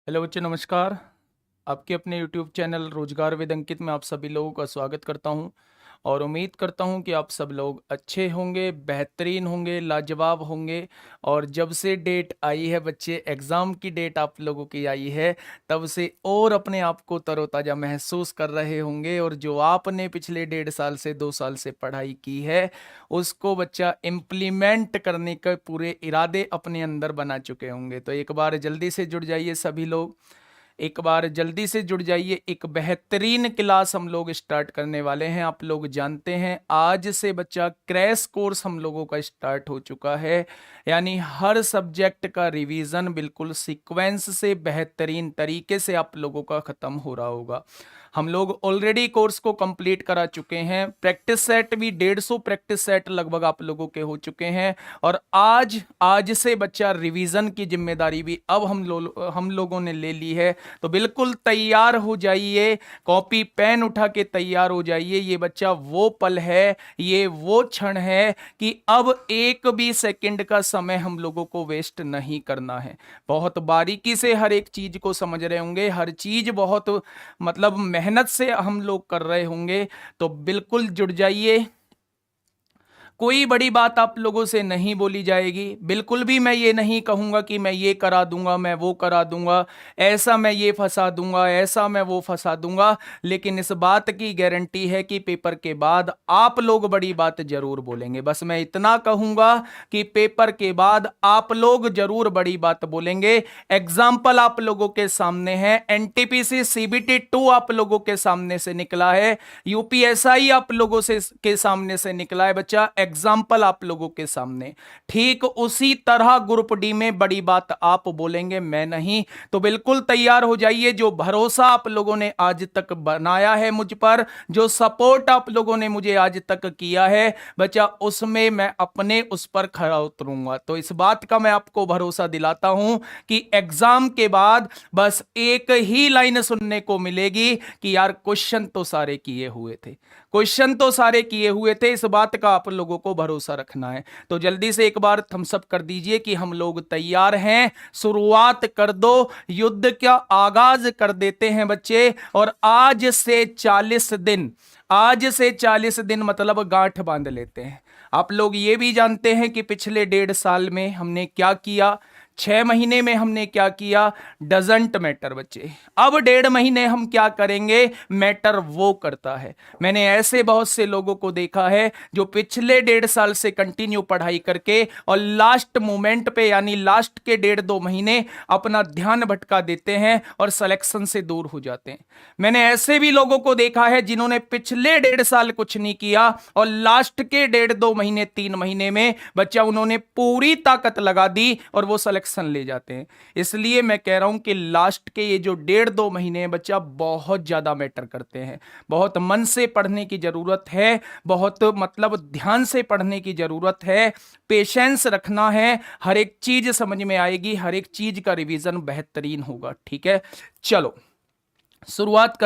Hello बच्चों, नमस्कार। आपके अपने यूट्यूब चैनल रोजगार विद अंकित में आप सभी लोगों का स्वागत करता हूं और उम्मीद करता हूं कि आप सब लोग अच्छे होंगे, बेहतरीन होंगे, लाजवाब होंगे। और जब से डेट आई है बच्चे, एग्ज़ाम की डेट आप लोगों की आई है, तब से और अपने आप को तरोताज़ा महसूस कर रहे होंगे। और जो आपने पिछले 1.5 साल से 2 साल से पढ़ाई की है, उसको बच्चा इम्प्लीमेंट करने के पूरे इरादे अपने अंदर बना चुके होंगे। तो एक बार जल्दी से जुड़ जाइए सभी लोग, एक बार जल्दी से जुड़ जाइए। एक बेहतरीन क्लास हम लोग स्टार्ट करने वाले हैं। आप लोग जानते हैं आज से बच्चा क्रैश कोर्स हम लोगों का स्टार्ट हो चुका है, यानी हर सब्जेक्ट का रिवीजन बिल्कुल सीक्वेंस से बेहतरीन तरीके से आप लोगों का खत्म हो रहा होगा। हम लोग ऑलरेडी कोर्स को कंप्लीट करा चुके हैं। प्रैक्टिस सेट भी 150 प्रैक्टिस सेट लगभग आप लोगों के हो चुके हैं। और आज से बच्चा रिवीजन की जिम्मेदारी भी अब हम लोगों ने ले ली है। तो बिल्कुल तैयार हो जाइए, कॉपी पेन उठा के तैयार हो जाइए। ये बच्चा वो पल है, ये वो क्षण है कि अब एक भी सेकंड का समय हम लोगों को वेस्ट नहीं करना है। बहुत बारीकी से हर एक चीज को समझ रहे होंगे, हर चीज बहुत मतलब मेहनत से हम लोग कर रहे होंगे। तो बिल्कुल जुड़ जाइए। कोई बड़ी बात आप लोगों से नहीं बोली जाएगी। बिल्कुल भी मैं ये नहीं कहूंगा कि मैं ये करा दूंगा, मैं वो करा दूंगा, ऐसा मैं ये फंसा दूंगा, ऐसा मैं वो फंसा दूंगा। लेकिन इस बात की गारंटी है कि पेपर के बाद आप लोग बड़ी बात जरूर बोलेंगे। बस मैं इतना कहूंगा कि पेपर के बाद आप लोग जरूर बड़ी बात बोलेंगे। एग्जाम्पल आप लोगों के सामने है, एनटीपीसी सीबीटी 2 आप लोगों के सामने से निकला है, यूपीएसआई आप लोगों से के सामने से निकला है बच्चा। एग्जाम्पल आप लोगों के सामने। ठीक उसी तरह ग्रुप डी में बड़ी बात आप बोलेंगे, मैं नहीं। तो बिल्कुल तैयार हो जाइए। जो भरोसा आप लोगों ने आज तक बनाया है मुझ पर, जो सपोर्ट आप लोगों ने मुझे आज तक किया है बच्चा, उसमें मैं अपने उस पर खरा उतरूंगा। तो इस बात का मैं आपको भरोसा दिलाता हूं कि एग्जाम के बाद बस एक ही लाइन सुनने को मिलेगी कि यार क्वेश्चन तो सारे किए हुए थे, क्वेश्चन तो सारे किए हुए थे। इस बात का आप लोगों को भरोसा रखना है। तो जल्दी से एक बार थम्स अप कर दीजिए कि हम लोग तैयार हैं। शुरुआत कर दो, युद्ध का आगाज कर देते हैं बच्चे। और आज से 40 दिन मतलब गांठ बांध लेते हैं। आप लोग ये भी जानते हैं कि पिछले 1.5 साल में हमने क्या किया, 6 महीने में हमने क्या किया, डजंट मैटर बच्चे। अब 1.5 महीने हम क्या करेंगे, मैटर वो करता है। मैंने ऐसे बहुत से लोगों को देखा है जो पिछले 1.5 साल से कंटिन्यू पढ़ाई करके और लास्ट मोमेंट पे यानी लास्ट के 1.5-2 महीने अपना ध्यान भटका देते हैं और सिलेक्शन से दूर हो जाते हैं। मैंने ऐसे भी लोगों को देखा है जिन्होंने पिछले 1.5 साल कुछ नहीं किया और लास्ट के 1.5-2 महीने 3 महीने में बच्चा उन्होंने पूरी ताकत लगा दी और वो सिलेक्शन ले जाते हैं। इसलिए मैं कह रहा हूं कि लास्ट के ये जो 1.5-2 महीने हैं बच्चा, बहुत ज्यादा मैटर करते हैं। बहुत मन से पढ़ने की जरूरत है, बहुत मतलब ध्यान से पढ़ने की जरूरत है, पेशेंस रखना है। हर एक चीज समझ में आएगी, हर एक चीज का रिवीजन बेहतरीन होगा। ठीक है, चलो शुरुआत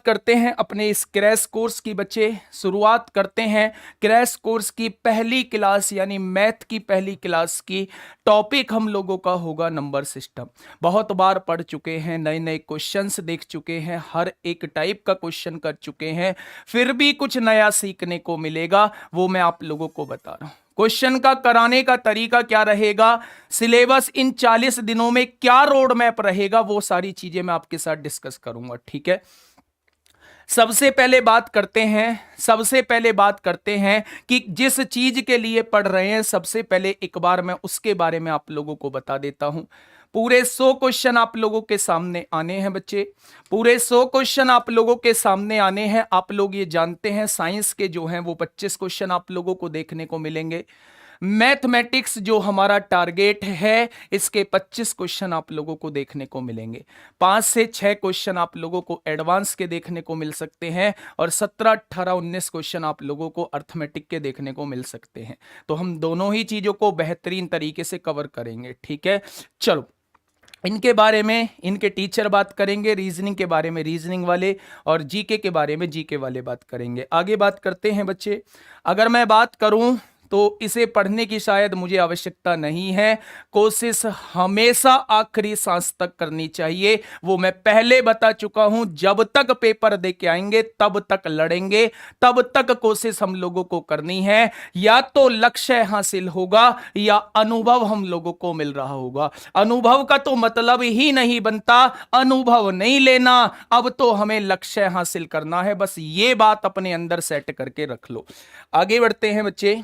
करते हैं अपने इस क्रैश कोर्स की बच्चे। शुरुआत करते हैं क्रैश कोर्स की पहली क्लास यानी मैथ की पहली क्लास की। टॉपिक हम लोगों का होगा नंबर सिस्टम। बहुत बार पढ़ चुके हैं, नए नए क्वेश्चंस देख चुके हैं, हर एक टाइप का क्वेश्चन कर चुके हैं, फिर भी कुछ नया सीखने को मिलेगा, वो मैं आप लोगों को बता रहा हूं। क्वेश्चन का कराने का तरीका क्या रहेगा, सिलेबस इन 40 दिनों में क्या रोड मैप रहेगा, वो सारी चीजें मैं आपके साथ डिस्कस करूंगा। ठीक है, सबसे पहले बात करते हैं कि जिस चीज के लिए पढ़ रहे हैं, सबसे पहले एक बार मैं उसके बारे में आप लोगों को बता देता हूं। पूरे 100 क्वेश्चन आप लोगों के सामने आने हैं बच्चे, पूरे 100 क्वेश्चन आप लोगों के सामने आने हैं। आप लोग ये जानते हैं साइंस के जो हैं वो 25 क्वेश्चन आप लोगों को देखने को मिलेंगे। मैथमेटिक्स जो हमारा टारगेट है, इसके 25 क्वेश्चन आप लोगों को देखने को मिलेंगे। 5 से 6 क्वेश्चन आप लोगों को एडवांस के देखने को मिल सकते हैं और 17, 18, 19 क्वेश्चन आप लोगों को अर्थमेटिक के देखने को मिल सकते हैं। तो हम दोनों ही चीजों को बेहतरीन तरीके से कवर करेंगे। ठीक है, चलो इनके बारे में इनके टीचर बात करेंगे, रीजनिंग के बारे में रीजनिंग वाले और जीके के बारे में जीके वाले बात करेंगे। आगे बात करते हैं बच्चे। अगर मैं बात करूं तो इसे पढ़ने की शायद मुझे आवश्यकता नहीं है। कोशिश हमेशा आखिरी सांस तक करनी चाहिए, वो मैं पहले बता चुका हूं। जब तक पेपर दे के आएंगे तब तक लड़ेंगे, तब तक कोशिश हम लोगों को करनी है। या तो लक्ष्य हासिल होगा या अनुभव हम लोगों को मिल रहा होगा। अनुभव का तो मतलब ही नहीं बनता, अनुभव नहीं लेना, अब तो हमें लक्ष्य हासिल करना है। बस ये बात अपने अंदर सेट करके रख लो। आगे बढ़ते हैं बच्चे।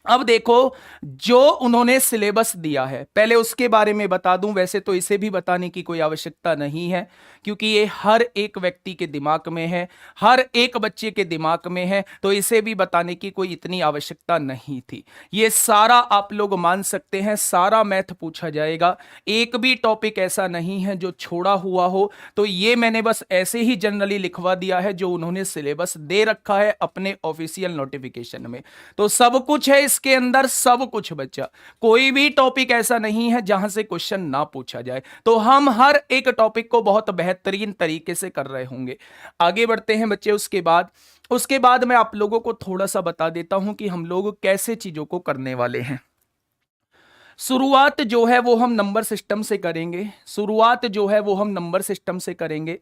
अब देखो, जो उन्होंने सिलेबस दिया है, पहले उसके बारे में बता दूं। वैसे तो इसे भी बताने की कोई आवश्यकता नहीं है, क्योंकि ये हर एक व्यक्ति के दिमाग में है, हर एक बच्चे के दिमाग में है, तो इसे भी बताने की कोई इतनी आवश्यकता नहीं थी। ये सारा आप लोग मान सकते हैं, सारा मैथ पूछा जाएगा। एक भी टॉपिक ऐसा नहीं है जो छोड़ा हुआ हो। तो ये मैंने बस ऐसे ही जनरली लिखवा दिया है जो उन्होंने सिलेबस दे रखा है अपने ऑफिशियल नोटिफिकेशन में। तो सब कुछ है इसके अंदर, सब कुछ बच्चा, कोई भी टॉपिक ऐसा नहीं है जहां से क्वेश्चन ना पूछा जाए। तो हम हर एक टॉपिक को बहुत बेहतरीन तरीके से कर रहे होंगे। आगे बढ़ते हैं बच्चे। उसके बाद मैं आप लोगों को थोड़ा सा बता देता हूं कि हम लोग कैसे चीजों को करने वाले हैं। शुरुआत जो है वो हम नंबर सिस्टम से करेंगे।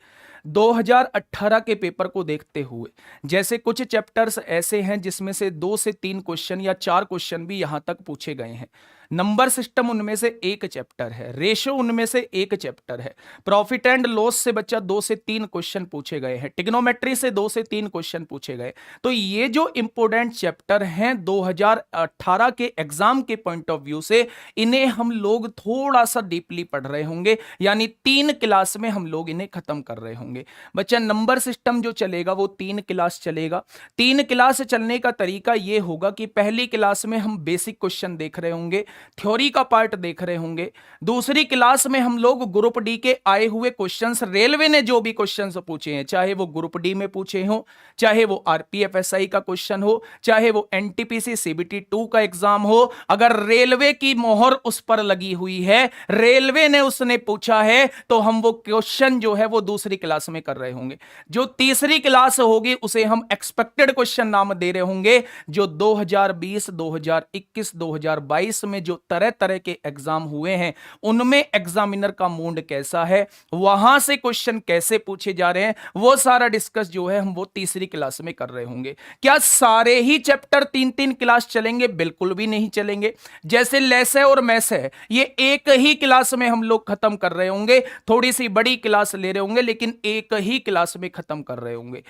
2018 के पेपर को देखते हुए, जैसे कुछ चैप्टर्स ऐसे हैं जिसमें से 2 से 3 क्वेश्चन या 4 क्वेश्चन भी यहां तक पूछे गए हैं। नंबर सिस्टम उनमें से एक चैप्टर है, रेशो उनमें से एक चैप्टर है, प्रॉफिट एंड लॉस से बच्चा 2 से 3 क्वेश्चन पूछे गए हैं, टिग्नोमेट्री से 2 से 3 क्वेश्चन पूछे गए। तो ये जो इंपोर्टेंट चैप्टर हैं 2018 के एग्जाम के पॉइंट ऑफ व्यू से, इन्हें हम लोग थोड़ा सा डीपली पढ़ रहे होंगे, यानी 3 क्लास में हम लोग इन्हें खत्म कर रहे होंगे। बच्चा नंबर सिस्टम जो चलेगा वो 3 क्लास चलेगा। 3 क्लास चलने का तरीका ये होगा कि पहली क्लास में हम बेसिक क्वेश्चन देख रहे होंगे, थ्योरी का पार्ट देख रहे होंगे। दूसरी क्लास में हम लोग ग्रुप डी के आए हुए क्वेश्चंस, रेलवे ने जो भी क्वेश्चंस पूछे हैं, चाहे वो ग्रुप डी में पूछे हो, चाहे वो आरपीएफएसआई का क्वेश्चन हो, चाहे वो एनटीपीसी सीबीटी 2 का एग्जाम हो, अगर रेलवे की मोहर उस पर लगी हुई है, रेलवे ने उसने पूछा है, तो हम वो क्वेश्चन जो है वो दूसरी क्लास में कर रहे होंगे। जो तीसरी क्लास होगी उसे हम एक्सपेक्टेड क्वेश्चन नाम दे रहे होंगे, जो 2020, 2021, 2022 में जो तरह तरह के एग्जाम हुए हैं उनमें एग्जामिनर का मूड कैसा है, वहां से क्वेश्चन कैसे पूछे जा रहे हैं, वो सारा डिस्कस जो है हम वो तीसरी क्लास में कर रहे होंगे। क्या सारे ही चैप्टर 3-3 क्लास चलेंगे? बिल्कुल भी नहीं चलेंगे। जैसे लेस है और मैस है, ये एक ही क्लास में हम लोग खत्म कर रहे होंगे, थोड़ी सी बड़ी क्लास ले रहे होंगे लेकिन एक ही क्लास में खत्म कर रहे होंगे।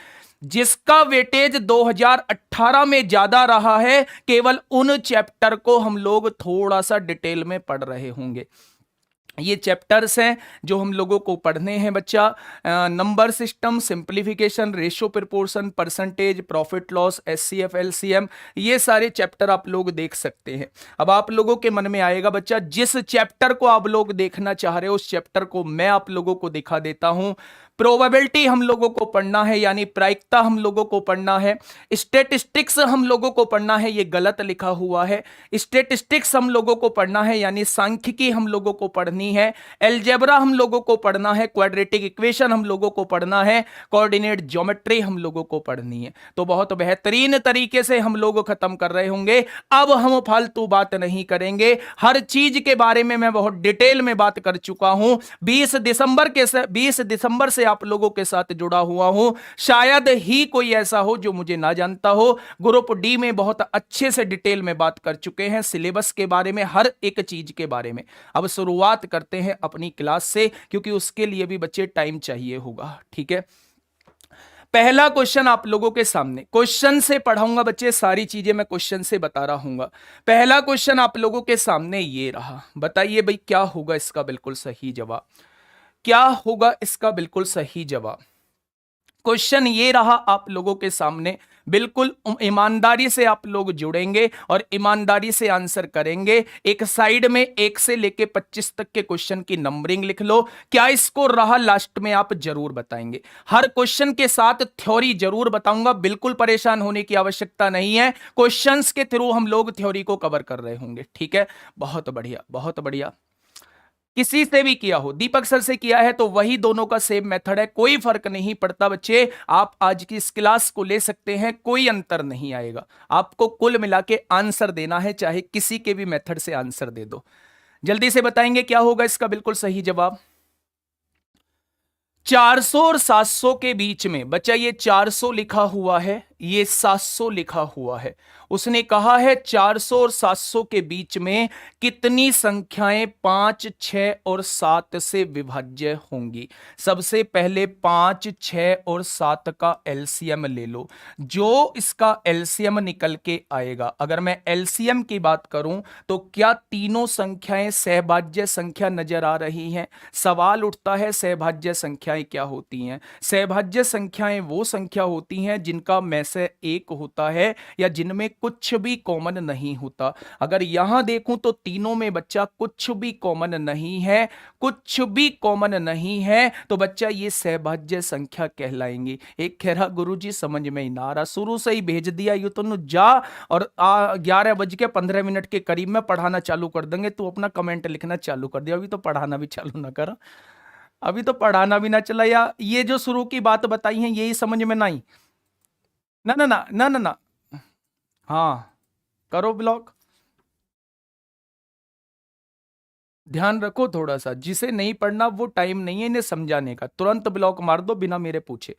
जिसका वेटेज 2018 में ज्यादा रहा है, केवल उन चैप्टर को हम लोग थोड़ा सा डिटेल में पढ़ रहे होंगे। ये चैप्टर्स हैं जो हम लोगों को पढ़ने हैं बच्चा। Number system, simplification, ratio proportion, percentage, profit loss, HCF, LCM, ये सारे चैप्टर आप लोग देख सकते हैं। अब आप लोगों के मन में आएगा बच्चा, जिस चैप्टर को आप लोग देखना चाह रहे हो उस चैप्टर को मैं आप लोगों को दिखा देता हूं। प्रोबेबिलिटी हम लोगों को पढ़ना है, यानी प्रायिकता हम लोगों को पढ़ना है। स्टेटिस्टिक्स हम लोगों को पढ़ना है, ये गलत लिखा हुआ है। स्टेटिस्टिक्स हम लोगों को पढ़ना है, यानी सांख्यिकी हम लोगों को पढ़नी है। एलजेब्रा हम लोगों को पढ़ना है। क्वाड्रेटिक इक्वेशन हम लोगों को पढ़ना है। कोऑर्डिनेट ज्योमेट्री हम लोगों को पढ़नी है। तो बहुत बेहतरीन तरीके से हम लोग खत्म कर रहे होंगे। अब हम फालतू बात नहीं करेंगे, हर चीज के बारे में मैं बहुत डिटेल में बात कर चुका हूं। 20 दिसंबर से आप लोगों के साथ जुड़ा हुआ हूं, शायद ही कोई ऐसा हो जो मुझे ना जानता हो। ग्रुप डी में बहुत अच्छे से डिटेल में बात कर चुके हैं, सिलेबस के बारे में, हर एक चीज के बारे में। अब शुरुआत करते हैं अपनी क्लास से, क्योंकि उसके लिए भी बच्चे टाइम चाहिए होगा। ठीक है, पहला क्वेश्चन आप लोगों के सामने, क्वेश्चन से पढ़ाऊंगा बच्चे, सारी चीजें मैं क्वेश्चन से बता रहा हूं। पहला क्वेश्चन आप लोगों के सामने ये रहा, बताइए भाई क्या होगा इसका बिल्कुल सही जवाब, क्या होगा इसका बिल्कुल सही जवाब। क्वेश्चन ये रहा आप लोगों के सामने, बिल्कुल ईमानदारी से आप लोग जुड़ेंगे और ईमानदारी से आंसर करेंगे। एक साइड में 1 से लेके 25 तक के क्वेश्चन की नंबरिंग लिख लो। क्या स्कोर रहा लास्ट में आप जरूर बताएंगे। हर क्वेश्चन के साथ थ्योरी जरूर बताऊंगा, बिल्कुल परेशान होने की आवश्यकता नहीं है। क्वेश्चंस के थ्रू हम लोग थ्योरी को कवर कर रहे होंगे। ठीक है, बहुत बढ़िया बहुत बढ़िया। किसी से भी किया हो, दीपक सर से किया है तो वही दोनों का सेम मेथड है, कोई फर्क नहीं पड़ता बच्चे। आप आज की इस क्लास को ले सकते हैं, कोई अंतर नहीं आएगा। आपको कुल मिला के आंसर देना है, चाहे किसी के भी मेथड से आंसर दे दो। जल्दी से बताएंगे क्या होगा इसका बिल्कुल सही जवाब। 400 और 700 के बीच में बच्चा, ये 400 लिखा हुआ है, ये 700 लिखा हुआ है। उसने कहा है 400 और 700 के बीच में कितनी संख्याएं 5, 6 और 7 से विभाज्य होंगी। सबसे पहले 5, 6 और 7 का एलसीएम ले लो। जो इसका एलसीएम निकल के आएगा, अगर मैं एलसीएम की बात करूं तो क्या तीनों संख्याएं सहभाज्य संख्या नजर आ रही हैं? सवाल उठता है सहभाज्य संख्याएं क्या होती हैं? सहभाज्य संख्याएं वो संख्या होती हैं जिनका में से एक होता है या जिनमें कुछ भी कॉमन नहीं होता। अगर यहां देखूं तो तीनों में बच्चा कुछ भी कॉमन नहीं है, कुछ भी कॉमन नहीं है, तो बच्चा ये सहभाज्य संख्या कहलाएंगी। एक कह रहा गुरुजी समझ में ही ना आ रहा, शुरू से ही भेज दिया यू तो जा, और 11:15 के करीब में पढ़ाना चालू कर देंगे, तू अपना कमेंट लिखना चालू कर दिया, अभी तो पढ़ाना भी चालू ना कर, अभी तो पढ़ाना भी ना चला, या ये जो शुरू की बात बताई है यही समझ में नहीं। ना ना ना ना ना ना, हाँ करो ब्लॉक, ध्यान रखो थोड़ा सा, जिसे नहीं पढ़ना वो टाइम नहीं है इन्हें समझाने का, तुरंत ब्लॉक मार दो बिना मेरे पूछे।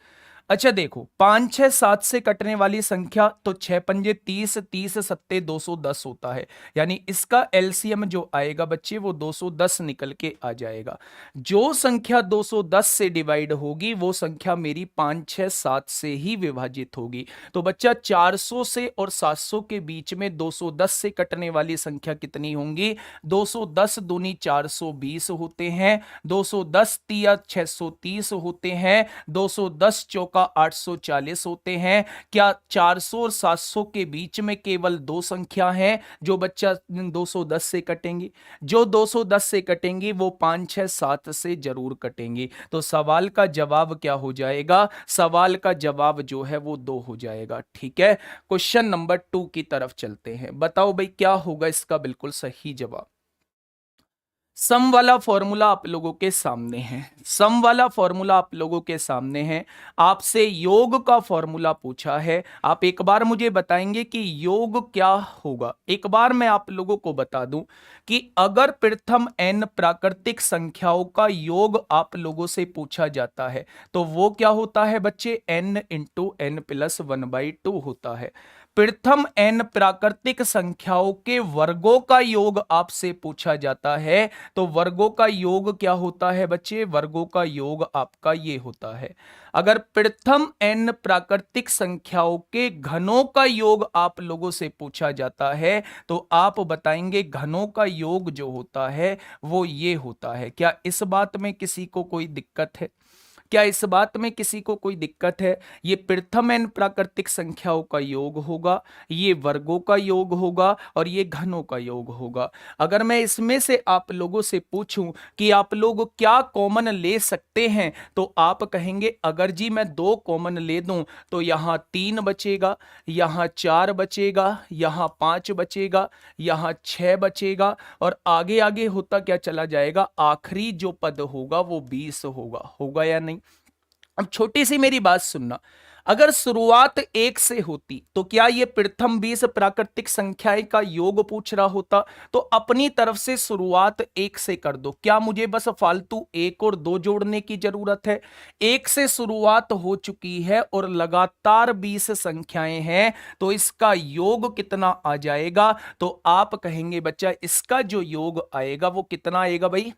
अच्छा देखो, 5, 6, 7 से कटने वाली संख्या तो 6 पंजे 30, 30 सत्ते 210 होता है, यानी इसका एलसीएम जो आएगा बच्चे वो 210 निकल के आ जाएगा। जो संख्या 210 से डिवाइड होगी वो संख्या मेरी 5, 6, 7 से ही विभाजित होगी। तो बच्चा 400 से और 700 के बीच में 210 से कटने वाली संख्या कितनी होंगी? 210 दूनी 420 होते हैं, 210 तिया 630 होते हैं, 210 चौका 840 होते हैं। क्या 400 और 700 के बीच में केवल दो संख्या हैं जो बच्चा 210 से कटेंगी? जो 210 से कटेंगी वो 5, 6, 7 से जरूर कटेंगी। तो सवाल का जवाब क्या हो जाएगा? सवाल का जवाब जो है वो 2 हो जाएगा। ठीक है, क्वेश्चन नंबर 2 की तरफ चलते हैं। बताओ भाई क्या होगा इसका बिल्कुल सही जवाब। सम वाला फॉर्मूला आप लोगों के सामने है, सम वाला फॉर्मूला आप लोगों के सामने है। आपसे योग का फॉर्मूला पूछा है, आप एक बार मुझे बताएंगे कि योग क्या होगा। एक बार मैं आप लोगों को बता दूं कि अगर प्रथम n प्राकृतिक संख्याओं का योग आप लोगों से पूछा जाता है तो वो क्या होता है बच्चे? n इंटू n प्लस 1/2 होता है। प्रथम n प्राकृतिक संख्याओं के वर्गों का योग आपसे पूछा जाता है तो वर्गों का योग क्या होता है बच्चे? वर्गों का योग आपका ये होता है। अगर प्रथम n प्राकृतिक संख्याओं के घनों का योग आप लोगों से पूछा जाता है तो आप बताएंगे घनों का योग जो होता है वो ये होता है। क्या इस बात में किसी को कोई दिक्कत है? क्या इस बात में किसी को कोई दिक्कत है? ये प्रथम n प्राकृतिक संख्याओं का योग होगा, ये वर्गों का योग होगा और ये घनों का योग होगा। अगर मैं इसमें से आप लोगों से पूछूं कि आप लोग क्या कॉमन ले सकते हैं तो आप कहेंगे अगर जी मैं 2 कॉमन ले दूं तो यहां 3 बचेगा, यहां 4 बचेगा, यहां 5 बचेगा, यहां 6 बचेगा और आगे आगे होता क्या चला जाएगा? आखिरी जो पद होगा वो 20 होगा। होगा या नहीं? अब छोटी सी मेरी बात सुनना, अगर शुरुआत 1 से होती तो क्या ये प्रथम 20 प्राकृतिक संख्याएं का योग पूछ रहा होता? तो अपनी तरफ से शुरुआत 1 से कर दो। क्या मुझे बस फालतू 1 और 2 जोड़ने की जरूरत है? 1 से शुरुआत हो चुकी है और लगातार 20 संख्याएं हैं तो इसका योग कितना आ जाएगा? तो आप कहेंगे बच्चा इसका जो योग आएगा वो कितना आएगा भाई?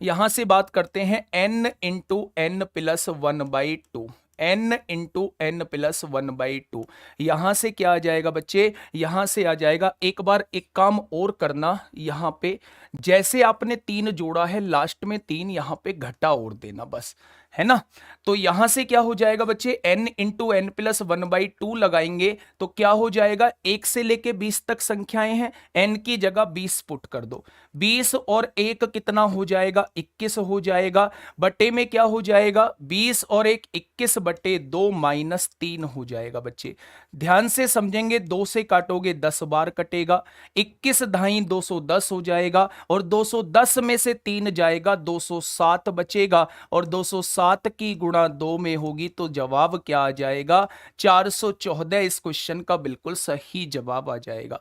यहां से बात करते हैं n into n plus 1/2, n into n plus 1/2। यहां से क्या आ जाएगा बच्चे? यहां से आ जाएगा, एक बार एक काम और करना, यहां पे जैसे आपने 3 जोड़ा है लास्ट में 3 यहां पे घटा और देना बस। है ना। तो यहां से क्या हो जाएगा बच्चे, n इंटू एन प्लस 1/2 लगाएंगे तो क्या हो जाएगा, 1 से लेके 20 तक संख्याएं हैं, n की जगह 20 पुट कर दो, 20 और 1 कितना हो जाएगा, 21 हो जाएगा, बटे में क्या हो जाएगा, 20 और 1 21 बटे 2 माइनस 3 हो जाएगा बच्चे। ध्यान से समझेंगे, 2 से काटोगे 10 बार कटेगा, 21 ढाई 210 हो जाएगा, और 210 में से 3 जाएगा 207 बचेगा, और 207 की गुणा 2 में होगी तो जवाब क्या आ जाएगा, 414 इस क्वेश्चन का बिल्कुल सही जवाब आ जाएगा।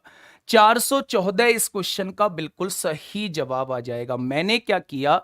414 इस क्वेश्चन का बिल्कुल सही जवाब आ जाएगा। मैंने क्या किया,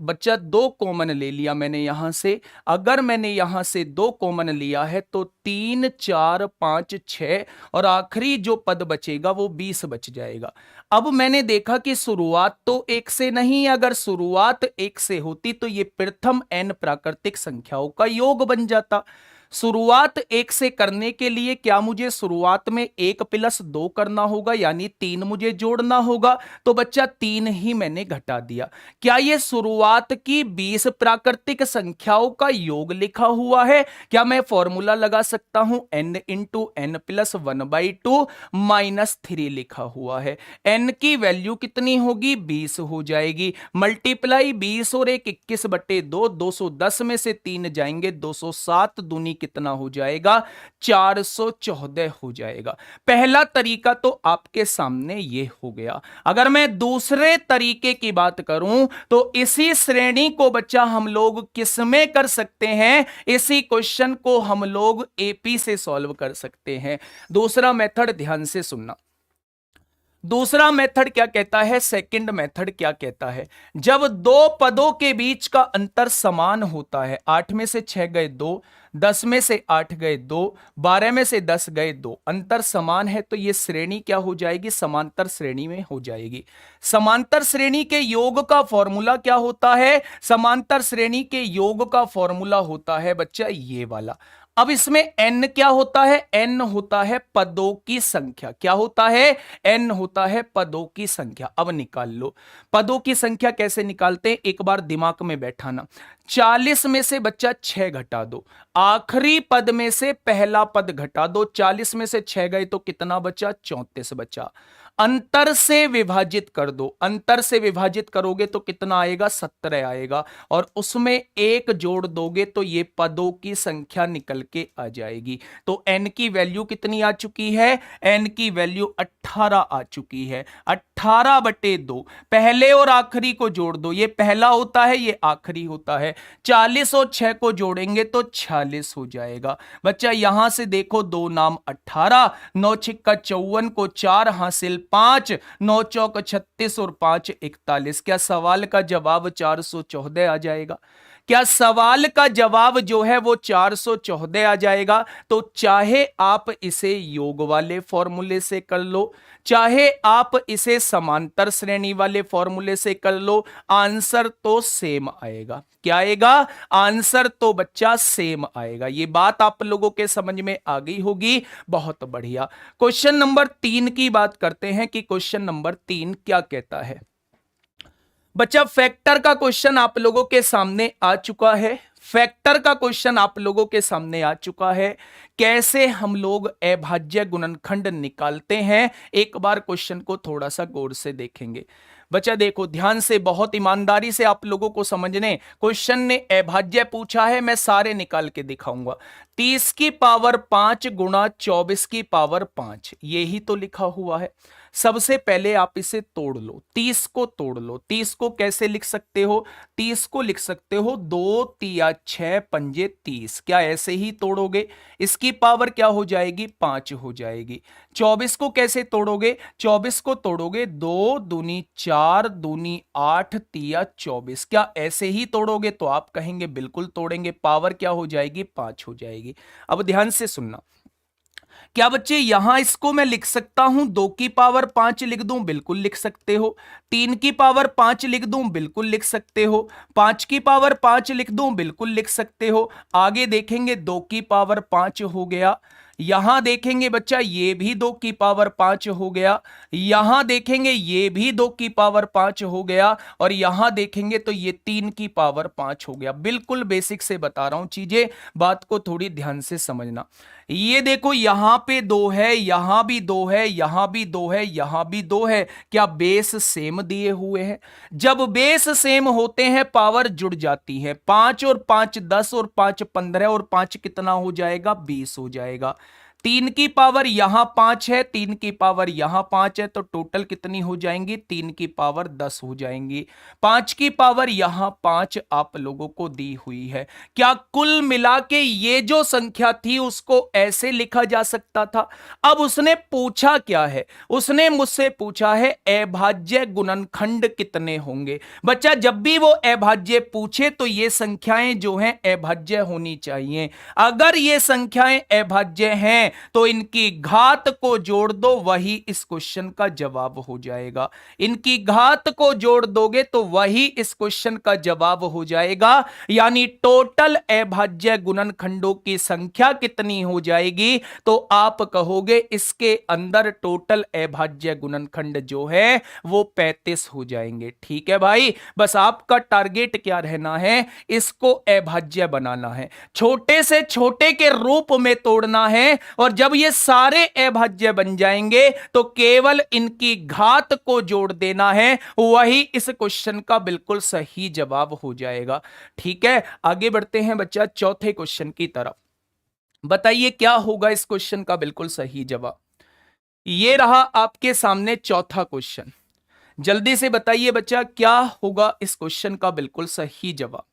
बच्चा 2 कॉमन ले लिया मैंने यहां से, अगर मैंने यहां से 2 कॉमन लिया है तो 3 4 5 6 और आखिरी जो पद बचेगा वो 20 बच जाएगा। अब मैंने देखा कि शुरुआत तो 1 से नहीं, अगर शुरुआत 1 से होती तो ये प्रथम n प्राकृतिक संख्याओं का योग बन जाता। शुरुआत 1 से करने के लिए क्या मुझे शुरुआत में 1 प्लस 2 करना होगा, यानी 3 मुझे जोड़ना होगा, तो बच्चा 3 ही मैंने घटा दिया। क्या ये शुरुआत की 20 प्राकृतिक संख्याओं का योग लिखा हुआ है, क्या मैं फॉर्मूला लगा सकता हूं, n into n plus 1/2 minus 3 लिखा हुआ है, n की वैल्यू कितनी होगी, 20 हो जाएगी, मल्टीप्लाई 20 और 1 21 बटे 2, 210 में से 3 जाएंगे 207 दूनी कितना हो जाएगा, 414 हो जाएगा। पहला तरीका तो आपके सामने ये हो गया। अगर मैं दूसरे तरीके की बात करूं तो इसी श्रेणी को बच्चा हम लोग किस में कर सकते हैं, इसी क्वेश्चन को हम लोग एपी से सॉल्व कर सकते हैं। दूसरा मेथड ध्यान से सुनना, दूसरा मेथड क्या कहता है, सेकंड मेथड क्या कहता है, जब दो पदों के बीच का अंतर समान होता है, 8 में से 6 गए 2, 10 में से 8 गए 2, 12 में से 10 गए 2, अंतर समान है तो ये श्रेणी क्या हो जाएगी, समांतर श्रेणी में हो जाएगी। समांतर श्रेणी के योग का फॉर्मूला क्या होता है, समांतर श्रेणी के योग का फॉर्मूला होता है बच्चा ये वाला। अब इसमें n क्या होता है, n होता है पदों की संख्या, क्या होता है, n होता है पदों की संख्या। अब निकाल लो पदों की संख्या, कैसे निकालते हैं एक बार दिमाग में बैठाना। 40 में से बच्चा 6 घटा दो, आखिरी पद में से पहला पद घटा दो, 40 में से 6 गए तो कितना बचा, 34 बचा। अंतर से विभाजित कर दो, अंतर से विभाजित करोगे तो कितना आएगा, 17 आएगा, और उसमें 1 जोड़ दोगे तो ये पदों की संख्या निकल के आ जाएगी। तो n की वैल्यू कितनी आ चुकी है, n की वैल्यू 18 आ चुकी है। 18 बटे 2, पहले और आखिरी को जोड़ दो, ये पहला होता है ये आखिरी होता है, 40 और 6 को जोड़ेंगे तो 46 हो जाएगा। बच्चा यहां से देखो, 2 नाम 18, 9 छिक्का 54 को 4 हासिल 5, 9 चौक 36 और 5 41। क्या सवाल का जवाब 414 आ जाएगा, क्या सवाल का जवाब जो है वो 414 आ जाएगा। तो चाहे आप इसे योग वाले फॉर्मूले से कर लो, चाहे आप इसे समांतर श्रेणी वाले फॉर्मूले से कर लो, आंसर तो सेम आएगा। क्या आएगा, आंसर तो बच्चा सेम आएगा। ये बात आप लोगों के समझ में आ गई होगी, बहुत बढ़िया। क्वेश्चन नंबर 3 की बात करते हैं कि क्वेश्चन नंबर 3 क्या कहता है। बच्चा फैक्टर का क्वेश्चन आप लोगों के सामने आ चुका है, फैक्टर का क्वेश्चन आप लोगों के सामने आ चुका है। कैसे हम लोग अभाज्य गुणनखंड निकालते हैं, एक बार क्वेश्चन को थोड़ा सा गौर से देखेंगे। बच्चा देखो ध्यान से, बहुत ईमानदारी से आप लोगों को समझने, क्वेश्चन ने अभाज्य पूछा है, मैं सारे निकाल के दिखाऊंगा। 30 की पावर 5 गुणा 24 की पावर 5, यही तो लिखा हुआ है। सबसे पहले आप इसे तोड़ लो, 30 को तोड़ लो। 30 को कैसे लिख सकते हो, 30 को लिख सकते हो 2 तिया 6 पंजे 30, क्या ऐसे ही तोड़ोगे, इसकी पावर क्या हो जाएगी, 5 हो जाएगी। 24 को कैसे तोड़ोगे, 24 को तोड़ोगे 2 दूनी 4 दूनी 8 तिया 24, क्या ऐसे ही तोड़ोगे, तो आप कहेंगे बिल्कुल तोड़ेंगे, पावर क्या हो जाएगी, 5 हो जाएगी। अब ध्यान से सुनना, क्या बच्चे यहां इसको मैं लिख सकता हूं 2 की पावर 5 लिख दूं, बिल्कुल लिख सकते हो। 3 की पावर 5 लिख दूं, बिल्कुल लिख सकते हो। 5 की पावर 5 लिख दूं, बिल्कुल लिख सकते हो। आगे देखेंगे 2 की पावर 5 हो गया, यहां देखेंगे बच्चा ये भी 2 की पावर 5 हो गया, यहां देखेंगे ये भी 2 की पावर 5 हो गया, और यहां देखेंगे तो ये 3 की पावर 5 हो गया। बिल्कुल बेसिक से बता रहा हूं चीजें, बात को थोड़ी ध्यान से समझना। ये देखो यहां पे 2 है, यहां भी 2 है, यहां भी 2 है, यहां भी 2 है। क्या बेस सेम दिए हुए हैं? जब बेस सेम होते हैं पावर जुड़ जाती है। 5 और 5 10 और 5 15 और 5 कितना हो जाएगा? 20 हो जाएगा। 3 की पावर यहां 5 है, 3 की पावर यहां 5 है, तो टोटल कितनी हो जाएंगी? 3 की पावर 10 हो जाएंगी। 5 की पावर यहां 5 आप लोगों को दी हुई है। क्या कुल मिला के ये जो संख्या थी उसको ऐसे लिखा जा सकता था? अब उसने पूछा क्या है? उसने मुझसे पूछा है अभाज्य गुणनखंड कितने होंगे। बच्चा जब भी वो अभाज्य पूछे तो ये संख्याएं जो हैं अभाज्य होनी चाहिए। अगर ये संख्याएं अभाज्य हैं तो इनकी घात को जोड़ दो, वही इस क्वेश्चन का जवाब हो जाएगा। इनकी घात को जोड़ दोगे तो वही इस क्वेश्चन का जवाब हो जाएगा। यानी टोटल अभाज्य गुणनखंडों की संख्या कितनी हो जाएगी? तो आप कहोगे इसके अंदर टोटल अभाज्य गुणनखंड जो है वो 35 हो जाएंगे। ठीक है भाई, बस आपका टारगेट क्या रहना है? इसको अभाज्य बनाना है, छोटे से छोटे के रूप में तोड़ना है, और जब ये सारे अभाज्य बन जाएंगे तो केवल इनकी घात को जोड़ देना है, वही इस क्वेश्चन का बिल्कुल सही जवाब हो जाएगा। ठीक है, आगे बढ़ते हैं बच्चा चौथे क्वेश्चन की तरफ। बताइए क्या होगा इस क्वेश्चन का बिल्कुल सही जवाब। ये रहा आपके सामने चौथा क्वेश्चन। जल्दी से बताइए बच्चा क्या होगा इस क्वेश्चन का बिल्कुल सही जवाब।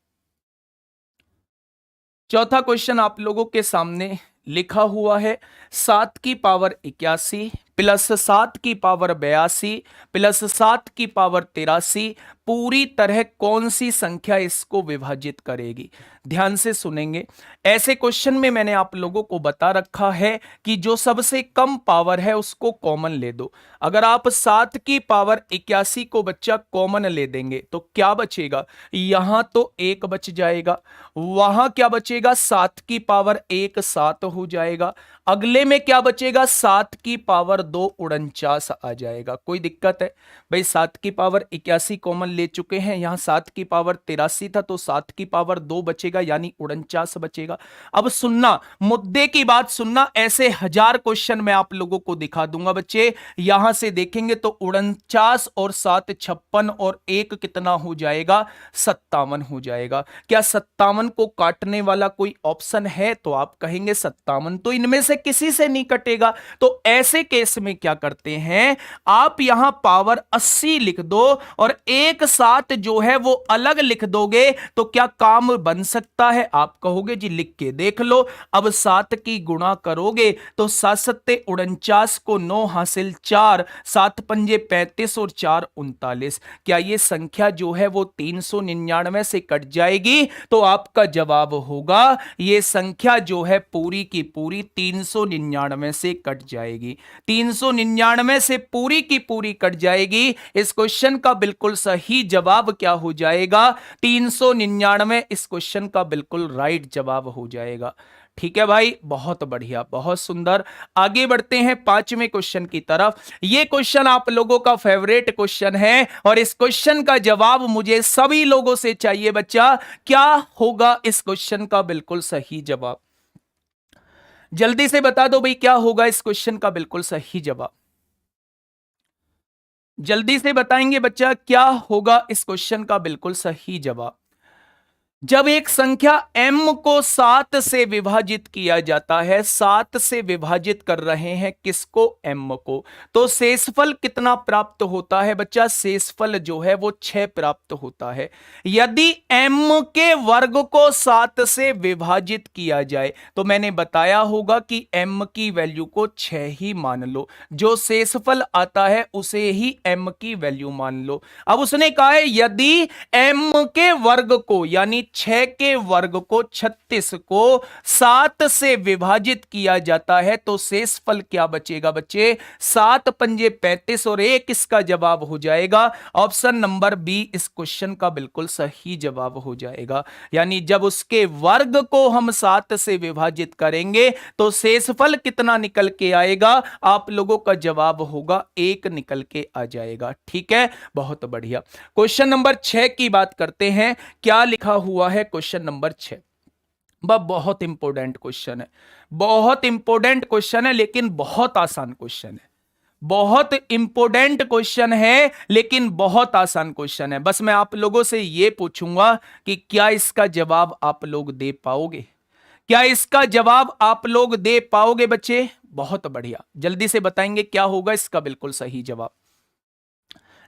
चौथा क्वेश्चन आप लोगों के सामने लिखा हुआ है 7 की पावर 81 प्लस 7 की पावर 82 प्लस 7 की पावर 83 पूरी तरह कौन सी संख्या इसको विभाजित करेगी। ध्यान से सुनेंगे। ऐसे क्वेश्चन में मैंने आप लोगों को बता रखा है कि जो सबसे कम पावर है उसको कॉमन ले दो। अगर आप 7 की पावर 81 को बच्चा कॉमन ले देंगे तो क्या बचेगा? यहां तो 1 बच जाएगा, वहां क्या बचेगा? 7 की पावर 1 7 हो जाएगा। अगले में क्या बचेगा? 7 की पावर 2 49 आ जाएगा। कोई दिक्कत है भाई? 7 की पावर 81 कॉमन ले चुके हैं, यहां 7 की पावर 83 था तो 7 की पावर 2 बचेगा, यानी 49 बचेगा। अब सुनना, मुद्दे की बात सुनना, ऐसे 1000 क्वेश्चन मैं आप लोगों को दिखा दूंगा बच्चे। यहां से देखेंगे तो 49 और 7 56 और 1 कितना हो जाएगा? 57 हो जाएगा। क्या 57 को काटने वाला कोई ऑप्शन है? तो आप कहेंगे 57 तो इनमें से किसी से नहीं कटेगा। तो ऐसे केस में क्या करते हैं, आप यहां पावर 80 लिख दो और एक साथ जो है वो अलग लिख दोगे तो क्या काम बन सकता है? आप कहोगे जी लिख के देख लो। अब 7 की गुणा करोगे तो 7 सत्ते 49 को 9 हासिल 4, 7 पंजे 35 और 4 39। क्या ये संख्या जो है वो 399 से कट जाएगी? तो आपका जवाब होगा ये संख्या जो है पूरी की पूरी 399 से कट जाएगी। 399 से पूरी की पूरी कट जाएगी। इस क्वेश्चन का बिल्कुल सही जवाब क्या हो जाएगा? 399 इस क्वेश्चन का बिल्कुल राइट जवाब हो जाएगा। ठीक है भाई, बहुत बढ़िया, बहुत सुंदर। आगे बढ़ते हैं 5वें क्वेश्चन की तरफ। यह क्वेश्चन आप लोगों का फेवरेट क्वेश्चन है और इस क्वेश्चन का जवाब मुझे सभी लोगों से चाहिए बच्चा। क्या होगा इस क्वेश्चन का बिल्कुल सही जवाब? जल्दी से बता दो भाई, क्या होगा इस क्वेश्चन का बिल्कुल सही जवाब? जल्दी से बताएंगे बच्चा, क्या होगा इस क्वेश्चन का बिल्कुल सही जवाब? जब एक संख्या m को 7 से विभाजित किया जाता है, 7 से विभाजित कर रहे हैं किसको? m को, तो शेषफल कितना प्राप्त होता है बच्चा? शेषफल जो है वो 6 प्राप्त होता है। यदि m के वर्ग को 7 से विभाजित किया जाए तो मैंने बताया होगा कि m की वैल्यू को 6 ही मान लो, जो शेषफल आता है उसे ही m की वैल्यू मान लो। अब उसने कहा है यदि m के वर्ग को यानी 6 के वर्ग को 36 को 7 से विभाजित किया जाता है तो शेषफल क्या बचेगा बच्चे? 7 पंजे 35 और 1 इसका जवाब हो जाएगा। ऑप्शन नंबर बी इस क्वेश्चन का बिल्कुल सही जवाब हो जाएगा। यानी जब उसके वर्ग को हम 7 से विभाजित करेंगे तो शेषफल कितना निकल के आएगा? आप लोगों का जवाब होगा 1 निकल के आ जाएगा। ठीक है, बहुत बढ़िया। क्वेश्चन नंबर 6 की बात करते हैं। क्या लिखा हुआ है क्वेश्चन नंबर 6? बहुत इंपॉर्टेंट क्वेश्चन है, बहुत इंपॉर्टेंट क्वेश्चन है, लेकिन बहुत आसान क्वेश्चन है। बहुत इंपॉर्टेंट क्वेश्चन है लेकिन बहुत आसान क्वेश्चन है। बस मैं आप लोगों से यह पूछूंगा कि क्या इसका जवाब आप लोग दे पाओगे? क्या इसका जवाब आप लोग दे पाओगे बच्चे? बहुत बढ़िया, जल्दी से बताएंगे क्या होगा इसका बिल्कुल सही जवाब।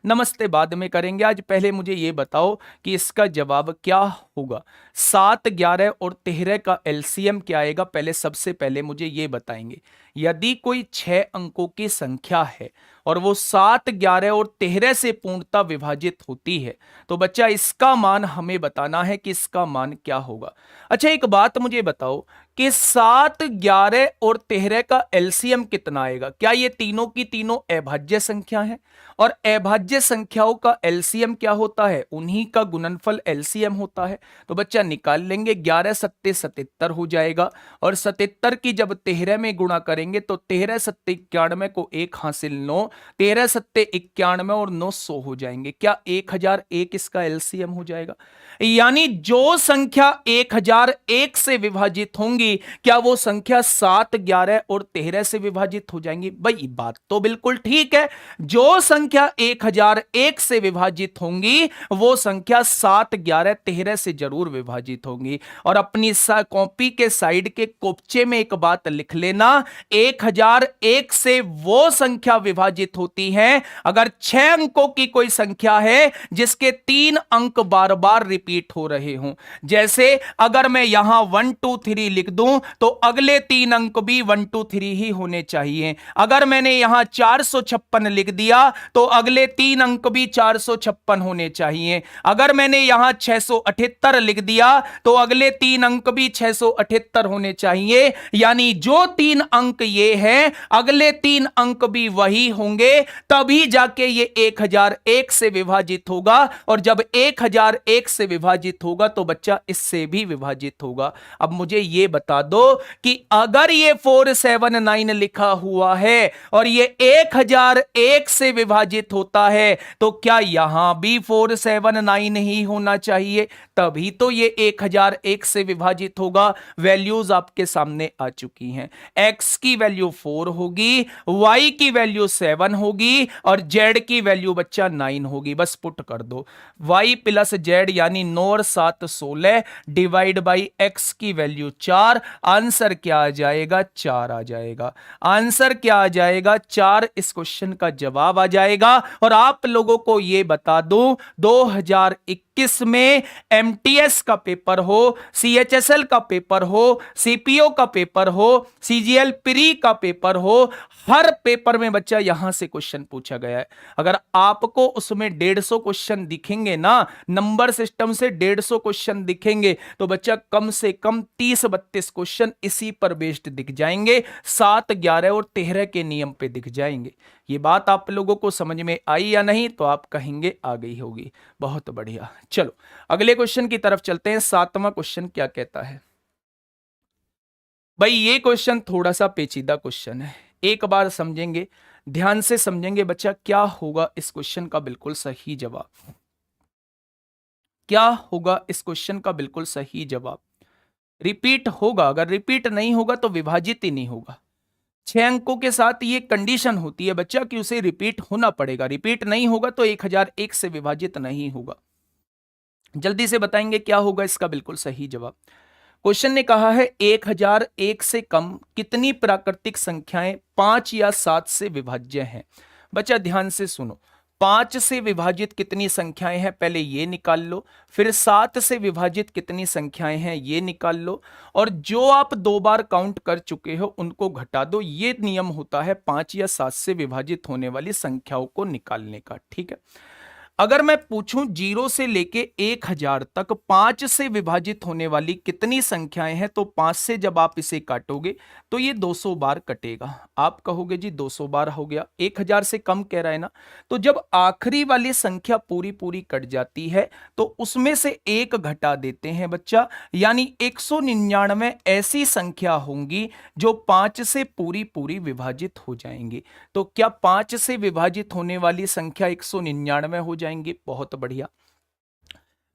नमस्ते बाद में करेंगे, आज पहले मुझे यह बताओ कि इसका जवाब क्या होगा। 7, 11 और 13 का एलसीएम क्या आएगा? पहले सबसे पहले मुझे यह बताएंगे। यदि कोई 6 अंकों की संख्या है और वो 7, 11 और 13 से पूर्णतः विभाजित होती है तो बच्चा इसका मान हमें बताना है कि इसका मान क्या होगा। अच्छा, एक बात मुझे बताओ कि 7, 11 और 13 का एलसीएम कितना आएगा? क्या ये तीनों की तीनों अभाज्य संख्या है? और अभाज्य संख्याओं का एलसीएम क्या होता है? उन्हीं का गुणनफल एलसीएम होता है। तो बच्चा निकाल लेंगे, 11 सत्ते 77 हो जाएगा और 77 की जब 13 में गुणा करेंगे तो 13 सत्ते 91 को 1 हासिल 9, 13 सत्ते 91 और 9 100 हो जाएंगे। क्या 1001 इसका एलसीएम हो जाएगा? यानी जो संख्या 1001 से विभाजित होंगी क्या वो संख्या 7, 11 और 13 से विभाजित हो जाएंगी? भाई बात तो बिल्कुल ठीक है, जो संख्या 1001 से विभाजित होंगी वो संख्या 7, 11, 13 से जरूर विभाजित होंगी। और अपनी कॉपी के साइड के कोपचे में एक बात लिख लेना, 1001 से वो संख्या विभाजित होती है अगर 6 अंकों की कोई संख्या है जिसके 3 अंक बार बार रिपीट हो रहे हों। जैसे अगर मैं यहां 1 2 3 लिख दूं तो अगले 3 अंक भी 1 2 3 ही होने चाहिए। अगर मैंने यहां 456 लिख दिया तो अगले 3 अंक भी 456 होने चाहिए। अगर मैंने यहां 678 लिख दिया तो अगले 3 अंक भी 678 होने चाहिए। यानी जो 3 अंक ये हैं अगले 3 अंक भी वही होंगे, तभी जाके ये 1001 से विभाजित होगा। और जब 1001 से विभाजित होगा तो बच्चा इससे भी विभाजित होगा। अब मुझे ये बता दो कि अगर ये 479 लिखा हुआ है और ये 1001 से विभाजित होता है तो क्या यहां भी 479 ही होना चाहिए? तभी तो ये 1001 से विभाजित होगा। वैल्यूज आपके सामने आ चुकी हैं। x की वैल्यू 4 होगी, y की वैल्यू 7 होगी और z की वैल्यू बच्चा 9 होगी। बस पुट कर दो y प्लस z यानी 9 और 7 16 डिवाइड बाई x की वैल्यू 4। आंसर क्या आ जाएगा? 4 आ जाएगा। आंसर क्या आ जाएगा? 4 इस क्वेश्चन का जवाब आ जाएगा। और आप लोगों को यह बता दूं 2021 में एमटीएस का पेपर हो, सीएचएसएल का पेपर हो, सीपीओ का पेपर हो, सीजीएल प्री का पेपर हो, हर पेपर में बच्चा यहां से क्वेश्चन पूछा गया है। अगर आपको उसमें 150 क्वेश्चन दिखेंगे ना, नंबर सिस्टम से 150 क्वेश्चन दिखेंगे तो बच्चा कम से कम 30-32 क्वेश्चन इसी पर बेस्ड दिख जाएंगे, 7, 11 और 13 के नियम पे दिख जाएंगे। ये बात आप लोगों को समझ में आई या नहीं? तो आप कहेंगे आ गई होगी। बहुत बढ़िया, चलो अगले क्वेश्चन की तरफ चलते हैं। 7वां क्वेश्चन क्या कहता है? भाई ये क्वेश्चन थोड़ा सा पेचीदा क्वेश्चन है, एक बार समझेंगे, ध्यान से समझेंगे बच्चा। क्या होगा इस क्वेश्चन का बिल्कुल सही जवाब? क्या होगा इस क्वेश्चन का बिल्कुल सही जवाब? रिपीट होगा, अगर रिपीट नहीं होगा तो विभाजित ही नहीं होगा। 6 अंकों के साथ ये कंडीशन होती है बच्चा कि उसे रिपीट होना पड़ेगा। रिपीट नहीं होगा तो 1001 से विभाजित नहीं होगा। जल्दी से बताएंगे क्या होगा इसका बिल्कुल सही जवाब। क्वेश्चन ने कहा है 1001 से कम कितनी प्राकृतिक संख्याएं 5 या 7 से विभाज्य हैं? बच्चा ध्यान से सुनो, 5 से विभाजित कितनी संख्याएं हैं पहले ये निकाल लो, फिर 7 से विभाजित कितनी संख्याएं हैं ये निकाल लो, और जो आप 2 बार काउंट कर चुके हो उनको घटा दो। ये नियम होता है 5 या 7 से विभाजित होने वाली संख्याओं को निकालने का। ठीक है, अगर मैं पूछूं 0 से लेके 1000 तक 5 से विभाजित होने वाली कितनी संख्याएं हैं, तो 5 से जब आप इसे काटोगे तो ये 200 बार कटेगा। आप कहोगे जी 200 बार हो गया, 1000 से कम कह रहा है ना। तो जब आखिरी वाली संख्या पूरी पूरी कट जाती है तो उसमें से एक घटा देते हैं बच्चा, यानी 199 ऐसी संख्या होंगी जो 5 से पूरी पूरी विभाजित हो जाएंगी। तो क्या 5 से विभाजित होने वाली संख्या 199 हो जाएंगी? बहुत बढ़िया।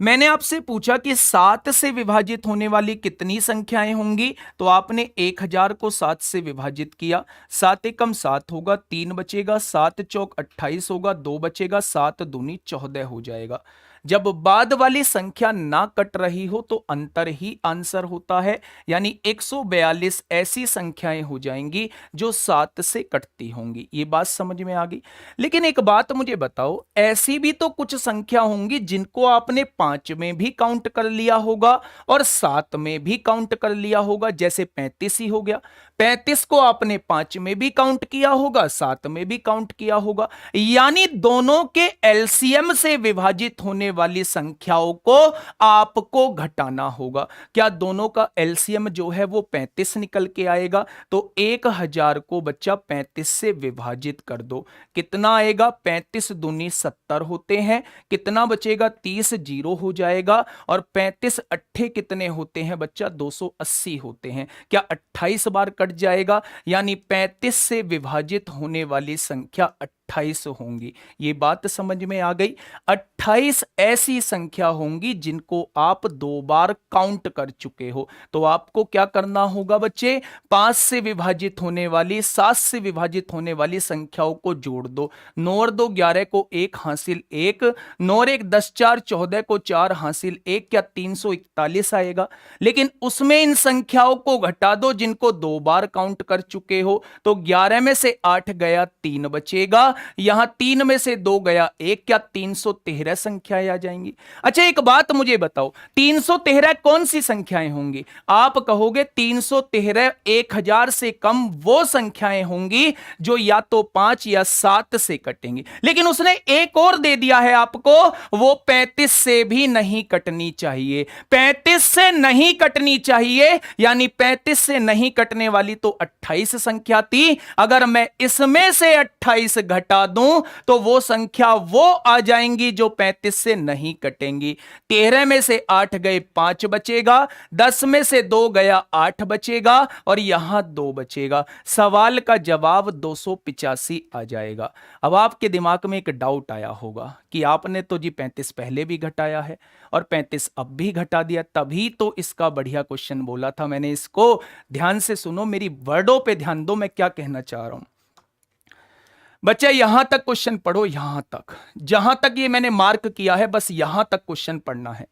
मैंने आपसे पूछा कि 7 से विभाजित होने वाली कितनी संख्याएं होंगी, तो आपने 1000 को 7 से विभाजित किया, 7 एकम 7 होगा, 3 बचेगा, 7 चौक 28 होगा, 2 बचेगा, 7 दूनी 14 हो जाएगा। जब बाद वाली संख्या ना कट रही हो तो अंतर ही आंसर होता है, यानी 142 ऐसी संख्याएं हो जाएंगी जो 7 से कटती होंगी। ये बात समझ में आ गई। लेकिन एक बात मुझे बताओ, ऐसी भी तो कुछ संख्या होंगी जिनको आपने 5 में भी काउंट कर लिया होगा और 7 में भी काउंट कर लिया होगा, जैसे 35 ही हो गया। 35 को आपने 5 में भी काउंट किया होगा, 7 में भी काउंट किया होगा, यानी दोनों के एलसीएम से विभाजित होने वाली संख्याओं को आपको घटाना होगा। क्या दोनों का एलसीएम जो है वो 35 निकल के आएगा? तो 1000 को बच्चा 35 से विभाजित कर दो, कितना आएगा? 35 दूनी 70 होते हैं, कितना बचेगा? 30 जीरो हो जाएगा, और 35 अट्ठे कितने होते हैं बच्चा? 280 होते हैं। क्या 28 बार कट जाएगा? यानी 35 से विभाजित होने वाली संख्या 28 होंगी। ये बात समझ में आ गई। 28 ऐसी संख्या होंगी जिनको आप 2 बार काउंट कर चुके हो। तो आपको क्या करना होगा बच्चे? 5 से विभाजित होने वाली, 7 से विभाजित होने वाली संख्याओं को जोड़ दो। 9 और 2 11 को 1 हासिल 1, 9 और 1 10 4 14 को 4 हासिल 1, क्या 341 आएगा? लेकिन उसमें इन संख्याओं को घटा दो जिनको 2 बार काउंट कर चुके हो। तो 11 में से 8 गया, 3 बचेगा, यहां 3 में से 2 गया 1, क्या 313 संख्याएं आ जाएंगी? अच्छा एक बात मुझे बताओ, 313 कौन सी संख्याएं होंगी? आप कहोगे 313 1000 से कम वो संख्याएं होंगी जो या तो 5 या 7 से कटेंगी। लेकिन उसने एक और दे दिया है आपको, वो 35 से भी नहीं कटनी चाहिए। 35 से नहीं कटनी चाहिए, यानी 35 से नहीं कटने वाली तो 28 संख्या थी। अगर मैं इसमें से 28 घटा दूं तो वो संख्या वो आ जाएंगी जो 35 से नहीं कटेंगी। 13 में से 8 गए, 5 बचेगा, 10 में से 2 गया, 8 बचेगा, और यहां 2 बचेगा। सवाल का जवाब 285 आ जाएगा। अब आपके दिमाग में एक डाउट आया होगा कि आपने तो जी 35 पहले भी घटाया है और 35 अब भी घटा दिया, तभी तो इसका बढ़िया क्वेश्चन बोला था मैंने। इसको ध्यान से सुनो, मेरी वर्डों पे ध्यान दो, मैं क्या कहना चाह रहा हूं। बच्चे यहां तक क्वेश्चन पढ़ो, यहां तक, जहां तक ये मैंने मार्क किया है बस यहां तक क्वेश्चन पढ़ना है।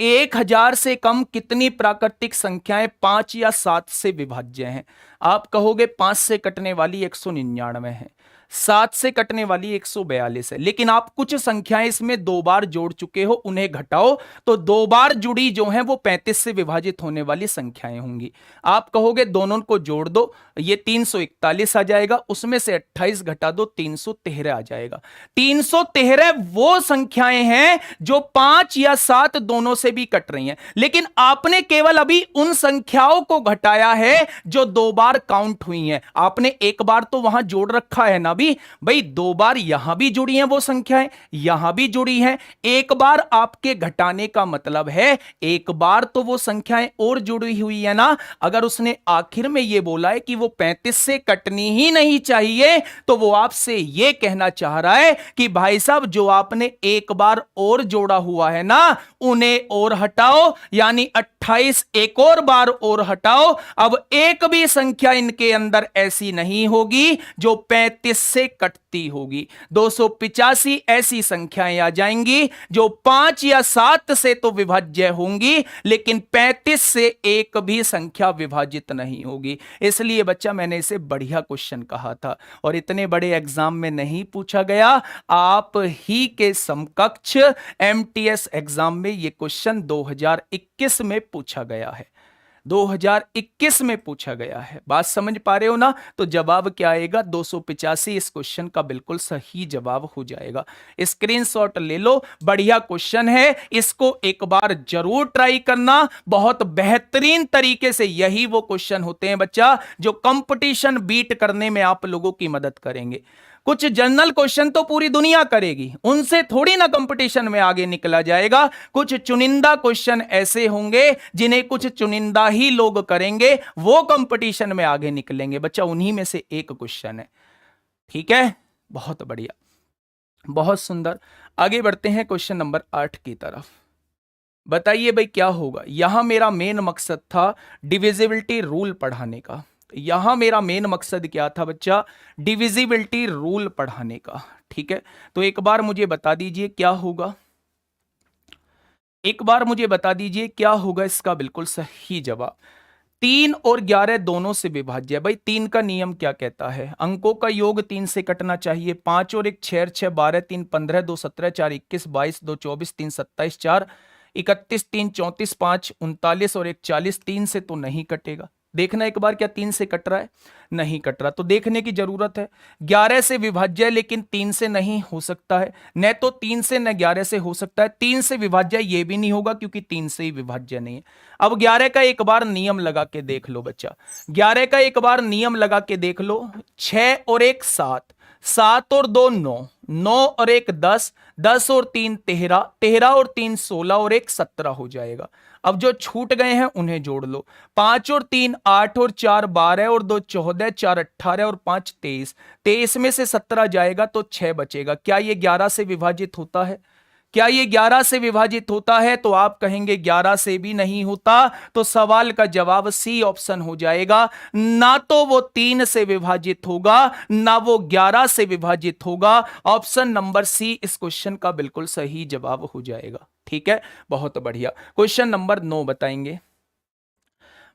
1000 से कम कितनी प्राकृतिक संख्याएं 5 या 7 से विभाज्य हैं? आप कहोगे 5 से कटने वाली 199 है, 7 से कटने वाली 142 है, लेकिन आप कुछ संख्याएं इसमें 2 बार जोड़ चुके हो, उन्हें घटाओ तो 2 बार जुड़ी जो है वो 35 से विभाजित होने वाली संख्याएं होंगी। आप कहोगे दोनों को जोड़ दो, ये 341 आ जाएगा, उसमें से 28 घटा दो, 313 आ जाएगा। 313 वो संख्याएं हैं जो 5 या 7 दोनों से भी कट रही हैं, लेकिन आपने केवल अभी उन संख्याओं को घटाया है जो 2 बार काउंट हुई हैं। आपने एक बार तो वहां जोड़ रखा है ना भी भाई, 2 बार यहां भी जुड़ी हैं वो संख्याएं, यहां भी जुड़ी हैं। एक बार आपके घटाने का मतलब है एक बार तो वो संख्याएं और जुड़ी हुई है ना। अगर उसने आखिर में ये बोला है कि वो 35 से कटनी ही नहीं चाहिए, तो वो आपसे ये कहना चाह रहा है कि भाई साहब जो आपने एक बार और जोड़ा हुआ है ना, उन्हें और हटाओ, यानी 28 एक और बार और हटाओ। अब एक भी संख्या इनके अंदर ऐसी नहीं होगी जो 35 से कटती होगी। 285 ऐसी संख्याएं आ जाएंगी जो 5 या 7 से तो विभाज्य होंगी, लेकिन 35 से एक भी संख्या विभाजित नहीं होगी। इसलिए बच्चा मैंने इसे बढ़िया क्वेश्चन कहा था, और इतने बड़े एग्जाम में नहीं पूछा गया। आप ही के समकक्ष एमटीएस एग्जाम में यह क्वेश्चन 2021 में पूछा गया है। 2021 में पूछा गया है। बात समझ पा रहे हो ना? तो जवाब क्या आएगा? 285 इस क्वेश्चन का बिल्कुल सही जवाब हो जाएगा। स्क्रीनशॉट ले लो, बढ़िया क्वेश्चन है, इसको एक बार जरूर ट्राई करना। बहुत बेहतरीन तरीके से यही वो क्वेश्चन होते हैं बच्चा जो कंपटीशन बीट करने में आप लोगों की मदद करेंगे। कुछ जनरल क्वेश्चन तो पूरी दुनिया करेगी, उनसे थोड़ी ना कंपटीशन में आगे निकला जाएगा। कुछ चुनिंदा क्वेश्चन ऐसे होंगे जिन्हें कुछ चुनिंदा ही लोग करेंगे, वो कंपटीशन में आगे निकलेंगे बच्चा, उन्हीं में से एक क्वेश्चन है। ठीक है, बहुत बढ़िया, बहुत सुंदर। आगे बढ़ते हैं क्वेश्चन नंबर 8 की तरफ। बताइए भाई क्या होगा। यहां मेरा मेन मकसद था डिविजिबिलिटी रूल पढ़ाने का। यहां मेरा मेन मकसद क्या था बच्चा? डिविजिबिलिटी रूल पढ़ाने का। ठीक है, तो एक बार मुझे बता दीजिए क्या होगा, एक बार मुझे बता दीजिए क्या होगा इसका बिल्कुल सही जवाब। 3 और 11 दोनों से विभाज्य है। भाई 3 का नियम क्या कहता है? अंकों का योग 3 से कटना चाहिए। 5 और 1 6 6 12 3 15 2 17 4 21 22 2 24 3 27 4 31 3 34 5 39 और 1 40। 3 से तो नहीं कटेगा। देखना एक बार क्या 3 से कट रहा है? नहीं कट रहा, तो देखने की जरूरत है। 11 से विभाज्य है लेकिन 3 से नहीं हो सकता है, न तो 3 से न 11 से हो सकता है। 3 से विभाज्य ये भी नहीं होगा क्योंकि 3 से ही विभाज्य नहीं है। अब 11 का एक बार नियम लगा के देख लो बच्चा, 11 का एक बार नियम लगा के देख लो। 6 और 1 7, 7 और 2 9, 9 और 1 10, 10 और 3 13, 13 और 3 16 और 1 17 हो जाएगा। अब जो छूट गए हैं उन्हें जोड़ लो। 5 और 3 8 और 4 12 और 2 14, 4 18 और 5 23। 23 में से 17 जाएगा तो 6 बचेगा। क्या ये 11 से विभाजित होता है? क्या ये 11 से विभाजित होता है? तो आप कहेंगे 11 से भी नहीं होता, तो सवाल का जवाब सी ऑप्शन हो जाएगा। ना तो वो 3 से विभाजित होगा, ना वो 11 से विभाजित होगा। ऑप्शन नंबर सी इस क्वेश्चन का बिल्कुल सही जवाब हो जाएगा। ठीक है, बहुत बढ़िया। क्वेश्चन नंबर 9 बताएंगे।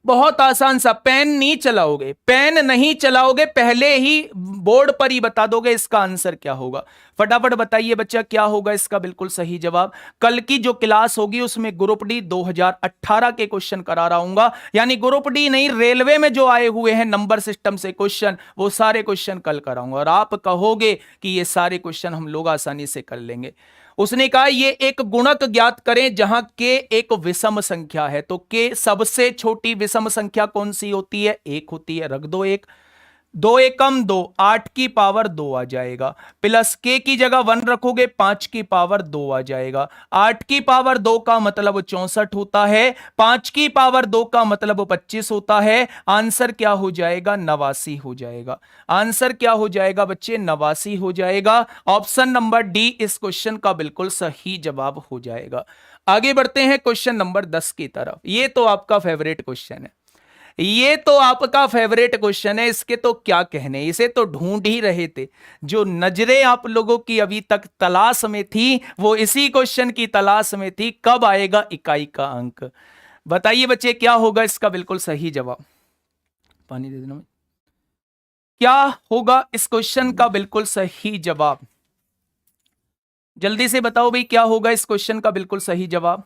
बहुत आसान सा, पेन नहीं चलाओगे, पेन नहीं चलाओगे, पहले ही बोर्ड पर ही बता दोगे इसका आंसर क्या होगा। फटाफट बताइए बच्चा क्या होगा इसका बिल्कुल सही जवाब। कल की जो क्लास होगी उसमें ग्रुप डी 2018 के क्वेश्चन करा रहा हूंगा, यानी ग्रुप डी नहीं, रेलवे में जो आए हुए हैं नंबर सिस्टम से क्वेश्चन, वो सारे क्वेश्चन कल कराऊंगा और आप कहोगे कि ये सारे क्वेश्चन हम लोग आसानी से कर लेंगे। उसने कहा ये एक गुणक ज्ञात करें जहां के एक विषम संख्या है, तो के सबसे छोटी विषम संख्या कौन सी होती है? 1 होती है। रख दो 1, 2 एकम 2, 8 की पावर 2 आ जाएगा। प्लस के की जगह 1 रखोगे 5 की पावर 2 आ जाएगा। 8 की पावर 2 का मतलब 64 होता है, 5 की पावर 2 का मतलब 25 होता है। आंसर क्या हो जाएगा? 89 हो जाएगा। आंसर क्या हो जाएगा बच्चे? 89 हो जाएगा। ऑप्शन नंबर डी इस क्वेश्चन का बिल्कुल सही जवाब हो जाएगा। आगे बढ़ते हैं क्वेश्चन नंबर 10 की तरफ। ये तो आपका फेवरेट क्वेश्चन है, ये तो आपका फेवरेट क्वेश्चन है, इसके तो क्या कहने, इसे तो ढूंढ ही रहे थे। जो नजरें आप लोगों की अभी तक तलाश में थी वो इसी क्वेश्चन की तलाश में थी, कब आएगा इकाई का अंक। बताइए बच्चे क्या होगा इसका बिल्कुल सही जवाब। पानी दे देना। क्या होगा इस क्वेश्चन का बिल्कुल सही जवाब? जल्दी से बताओ भाई क्या होगा इस क्वेश्चन का बिल्कुल सही जवाब।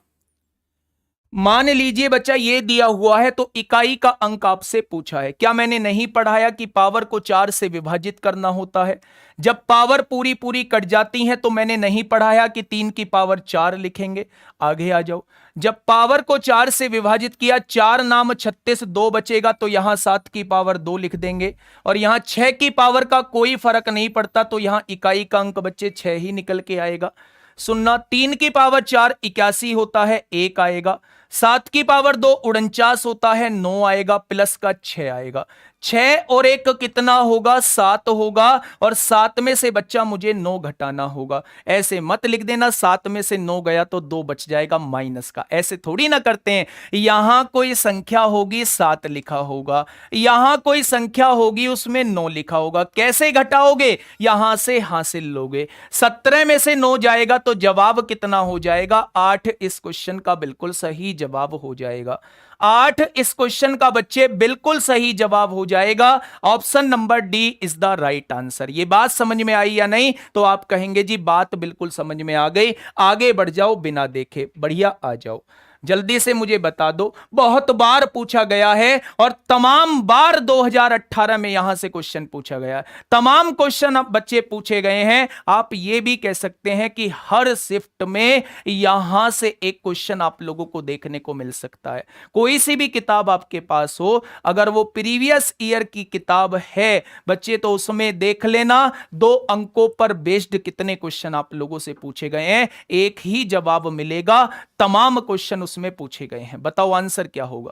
मान लीजिए बच्चा ये दिया हुआ है तो इकाई का अंक आपसे पूछा है। क्या मैंने नहीं पढ़ाया कि पावर को 4 से विभाजित करना होता है? जब पावर पूरी पूरी कट जाती है तो मैंने नहीं पढ़ाया कि 3 की पावर 4 लिखेंगे। आगे आ जाओ। जब पावर को 4 से विभाजित किया, 4 नाम 36, 2 बचेगा तो यहां 7 की पावर 2 लिख देंगे और यहां 6 की पावर का कोई फर्क नहीं पड़ता, तो यहां इकाई का अंक बच्चे 6 ही निकल के आएगा। सुनना, 3 की पावर 4 81 होता है, 1 आएगा। 7 की पावर 2 49 होता है, 9 आएगा। प्लस का 6 आएगा। 6 और 1 कितना होगा? 7 होगा। और 7 में से बच्चा मुझे 9 घटाना होगा। ऐसे मत लिख देना 7 में से 9 गया तो 2 बच जाएगा माइनस का, ऐसे थोड़ी ना करते हैं। यहां कोई संख्या होगी 7 लिखा होगा, यहां कोई संख्या होगी उसमें 9 लिखा होगा। कैसे घटाओगे? यहां से हासिल लोगे। 17 में से 9 जाएगा तो जवाब कितना हो जाएगा? 8 इस क्वेश्चन का बिल्कुल सही जवाब हो जाएगा। 8 इस क्वेश्चन का बच्चे बिल्कुल सही जवाब हो जाएगा। Option number D is the right answer. ये बात समझ में आई या नहीं? तो आप कहेंगे जी बात बिल्कुल समझ में आ गई। आगे बढ़ जाओ बिना देखे, बढ़िया आ जाओ। जल्दी से मुझे बता दो। बहुत बार पूछा गया है और तमाम बार 2018 में यहां से क्वेश्चन पूछा गया है। तमाम क्वेश्चन अब बच्चे पूछे गए हैं। आप ये भी कह सकते हैं कि हर शिफ्ट में यहां से एक क्वेश्चन आप लोगों को देखने को मिल सकता है। कोई सी भी किताब आपके पास हो, अगर वो प्रीवियस ईयर की किताब है बच्चे, तो उसमें देख लेना 2 अंकों पर बेस्ड कितने क्वेश्चन आप लोगों से पूछे गए हैं। एक ही जवाब मिलेगा, तमाम क्वेश्चन उसमें पूछे गए हैं। बताओ आंसर क्या होगा।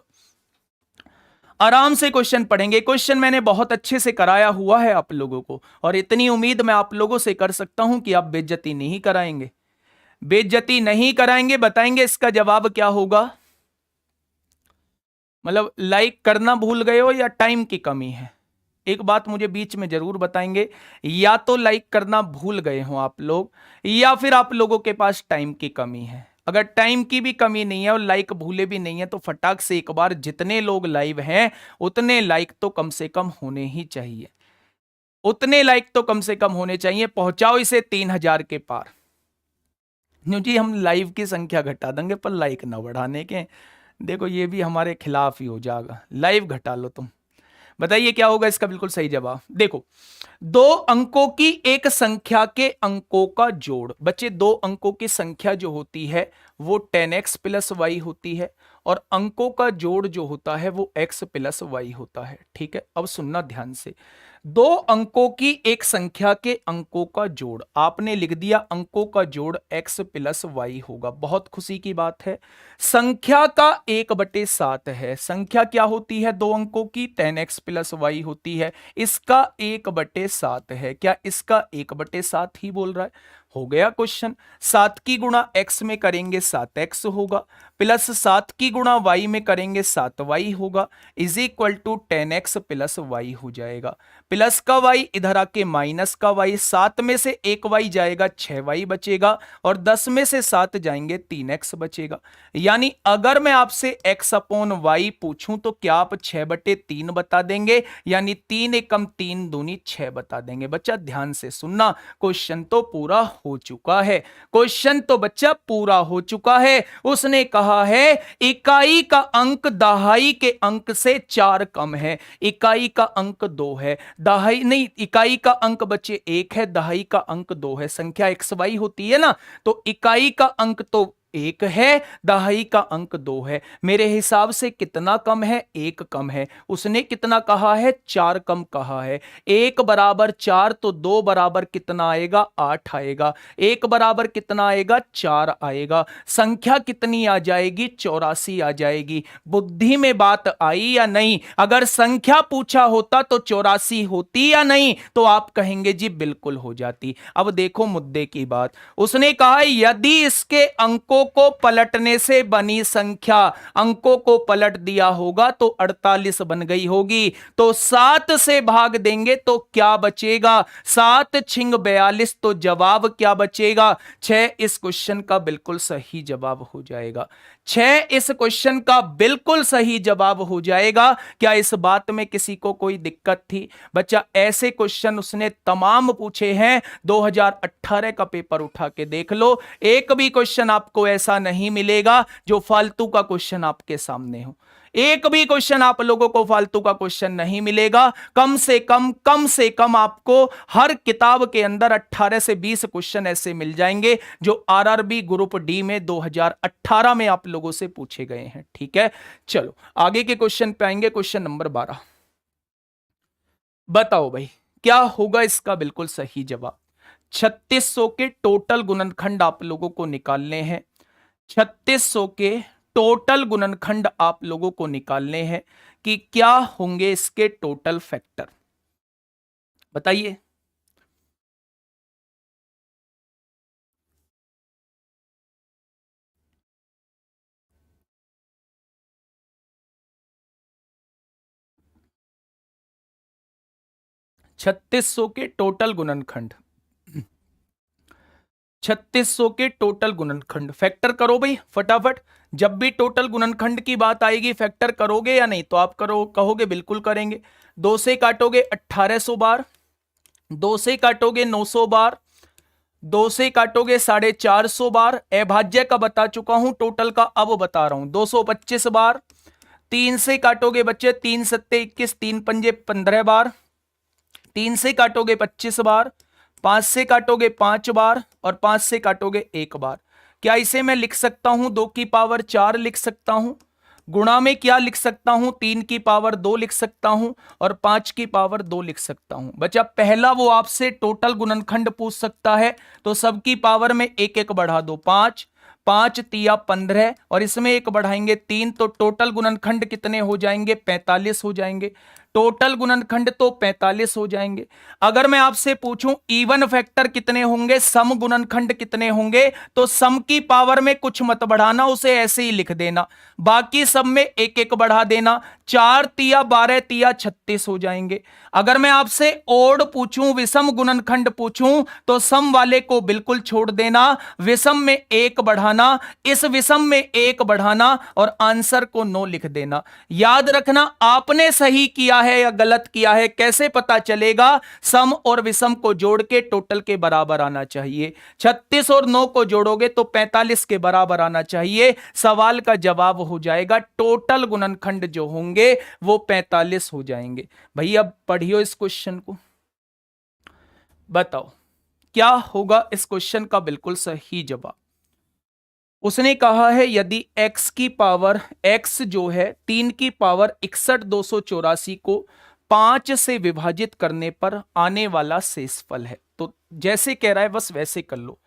आराम से क्वेश्चन पढ़ेंगे। क्वेश्चन मैंने बहुत अच्छे से कराया हुआ है आप लोगों को, और इतनी उम्मीद मैं आप लोगों से कर सकता हूं कि आप बेइज्जती नहीं कराएंगे। बेइज्जती नहीं कराएंगे। बताएंगे इसका जवाब क्या होगा। मतलब लाइक करना भूल गए हो या टाइम की कमी है, एक बात मुझे बीच में जरूर बताएंगे। या तो लाइक करना भूल गए हो आप लोग, या फिर आप लोगों के पास टाइम की कमी है। अगर टाइम की भी कमी नहीं है और लाइक भूले भी नहीं है, तो फटाक से एक बार जितने लोग लाइव हैं उतने लाइक तो कम से कम होने ही चाहिए। उतने लाइक तो कम से कम होने चाहिए। पहुंचाओ इसे 3000 के पार। जी हम लाइव की संख्या घटा देंगे पर लाइक ना बढ़ाने के। देखो ये भी हमारे खिलाफ ही हो जाएगा। लाइव घटा लो तुम। बताइए क्या होगा इसका बिल्कुल सही जवाब। देखो, 2 अंकों की एक संख्या के अंकों का जोड़। बच्चे 2 अंकों की संख्या जो होती है वो 10x प्लस वाई होती है, और अंकों का जोड़ जो होता है वो x प्लस वाई होता है। ठीक है, अब सुनना ध्यान से। 2 अंकों की एक संख्या के अंकों का जोड़, आपने लिख दिया अंकों का जोड़ x प्लस वाई होगा। बहुत खुशी की बात है। संख्या का 1/7 है। संख्या क्या होती है 2 अंकों की? 10x प्लस वाई होती है। इसका 1/7 है। क्या इसका 1/7 ही बोल रहा है? हो गया क्वेश्चन। 7 की गुणा x में करेंगे 7x होगा, प्लस 7 की गुणा y में करेंगे 7y होगा, is equal to 10x plus y हो जाएगा। प्लस का y इधर आके माइनस का y, 7 में से 1y जाएगा 6y बचेगा, और 10 में से 7 जाएंगे 3x बचेगा। यानी अगर मैं आपसे x अपॉन वाई पूछूं तो क्या आप 6/3 बता देंगे? यानी 3 एकम 3 दूनी 6 बता देंगे। बच्चा ध्यान से सुनना, क्वेश्चन तो पूरा हो चुका है। क्वेश्चन तो बच्चा पूरा हो चुका है। उसने कहा है इकाई का अंक दहाई के अंक से 4 कम है। इकाई का अंक 2 है, दहाई नहीं, इकाई का अंक बच्चे 1 है, दहाई का अंक 2 है। संख्या एक्स वाई होती है ना, तो इकाई का अंक तो 1 है, दहाई का अंक 2 है। मेरे हिसाब से कितना कम है? 1 कम है। उसने कितना कहा है? 4 कम कहा है। 1 बराबर 4 तो 2 बराबर कितना आएगा? 8 आएगा। 1 बराबर कितना आएगा? 4 आएगा। संख्या कितनी आ जाएगी? 84 आ जाएगी। बुद्धि में बात आई या नहीं? अगर संख्या पूछा होता तो 84 होती या नहीं, तो आप कहेंगे जी बिल्कुल हो जाती। अब देखो मुद्दे की बात। उसने कहा यदि इसके अंकों को पलटने से बनी संख्या, अंकों को पलट दिया होगा तो 48 बन गई होगी, तो 7 से भाग देंगे तो क्या बचेगा? 7 छिंग 42, तो जवाब क्या बचेगा? 6 इस क्वेश्चन का बिल्कुल सही जवाब हो जाएगा। 6 इस क्वेश्चन का बिल्कुल सही जवाब हो जाएगा। क्या इस बात में किसी को कोई दिक्कत थी? बच्चा ऐसे क्वेश्चन उसने तमाम पूछे हैं। 2018 का पेपर उठा के देख लो, एक भी क्वेश्चन आपको ऐसा नहीं मिलेगा जो फालतू का क्वेश्चन आपके सामने हो। एक भी क्वेश्चन आप लोगों को फालतू का क्वेश्चन नहीं मिलेगा। कम से कम आपको हर किताब के अंदर 18 से 20 क्वेश्चन ऐसे मिल जाएंगे जो आरआरबी ग्रुप डी में 2018 में आप लोगों से पूछे गए हैं। ठीक है, चलो आगे के क्वेश्चन पे आएंगे। क्वेश्चन नंबर 12, बताओ भाई क्या होगा इसका बिल्कुल सही जवाब। 3600 के टोटल गुणनखंड आप लोगों को निकालने हैं। 3600 के टोटल गुणनखंड आप लोगों को निकालने हैं कि क्या होंगे इसके टोटल फैक्टर। बताइए। छत्तीस सौ के टोटल गुणनखंड, 3600 के टोटल गुणनखंड फैक्टर करो भाई फटाफट। जब भी टोटल गुणनखंड की बात आएगी फैक्टर करोगे या नहीं? तो आप करो, कहोगे बिल्कुल करेंगे। 2 से काटोगे 1800 बार, 2 से काटोगे 900 बार, 2 से काटोगे 450 बार, अभाज्य का बता चुका हूं, टोटल का अब बता रहा हूं 225 बार। 3 से काटोगे बच्चे 3 सत्ते 21, 3 पंजे 15 बार। 3 से काटोगे 25 बार, 5 से काटोगे 5 बार और 5 से काटोगे 1 बार। क्या इसे मैं लिख सकता हूं 2 की पावर 4 लिख सकता हूं? गुणा में क्या लिख सकता हूं 3 की पावर 2 लिख सकता हूं और 5 की पावर 2 लिख सकता हूं। बच्चा पहला वो आपसे टोटल गुणनखंड पूछ सकता है, तो सबकी पावर में एक एक बढ़ा दो, 5 5 तिया 15 और इसमें एक बढ़ाएंगे 3, तो टोटल गुणनखंड कितने हो जाएंगे 45 हो जाएंगे। टोटल गुणनखंड तो 45 हो जाएंगे। अगर मैं आपसे पूछूं इवन फैक्टर कितने होंगे, सम गुणनखंड कितने होंगे, तो सम की पावर में कुछ मत बढ़ाना, उसे ऐसे ही लिख देना, बाकी सब में एक एक बढ़ा देना। 4 तिया 12 तिया 36 हो जाएंगे। अगर मैं आपसे ओड पूछूं, विषम गुणनखंड पूछूं, तो सम वाले को बिल्कुल छोड़ देना, विषम में एक बढ़ाना, इस विषम में एक बढ़ाना और आंसर को 9 लिख देना। याद रखना आपने सही किया है या गलत किया है कैसे पता चलेगा? सम और विषम को जोड़ के टोटल के बराबर आना चाहिए। 36 और 9 को जोड़ोगे तो 45 के बराबर आना चाहिए। सवाल का जवाब हो जाएगा टोटल गुणनखंड जो होंगे वो 45 हो जाएंगे। भैया पढ़ियो इस क्वेश्चन को, बताओ क्या होगा इस क्वेश्चन का बिल्कुल सही जवाब। उसने कहा है यदि x की पावर x जो है 3 की पावर 61 284 को 5 से विभाजित करने पर आने वाला शेषफल है। तो जैसे कह रहा है बस वैसे कर लो।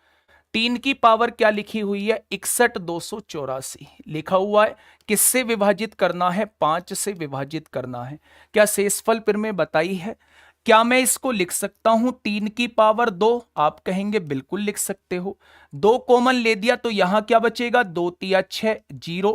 3 की पावर क्या लिखी हुई है 61 284 लिखा हुआ है, किससे विभाजित करना है 5 से विभाजित करना है। क्या शेषफल फिर में बताई है। क्या मैं इसको लिख सकता हूं 3 की पावर 2? आप कहेंगे बिल्कुल लिख सकते हो। 2 कॉमन ले दिया तो यहां क्या बचेगा 2 तिया 6 0,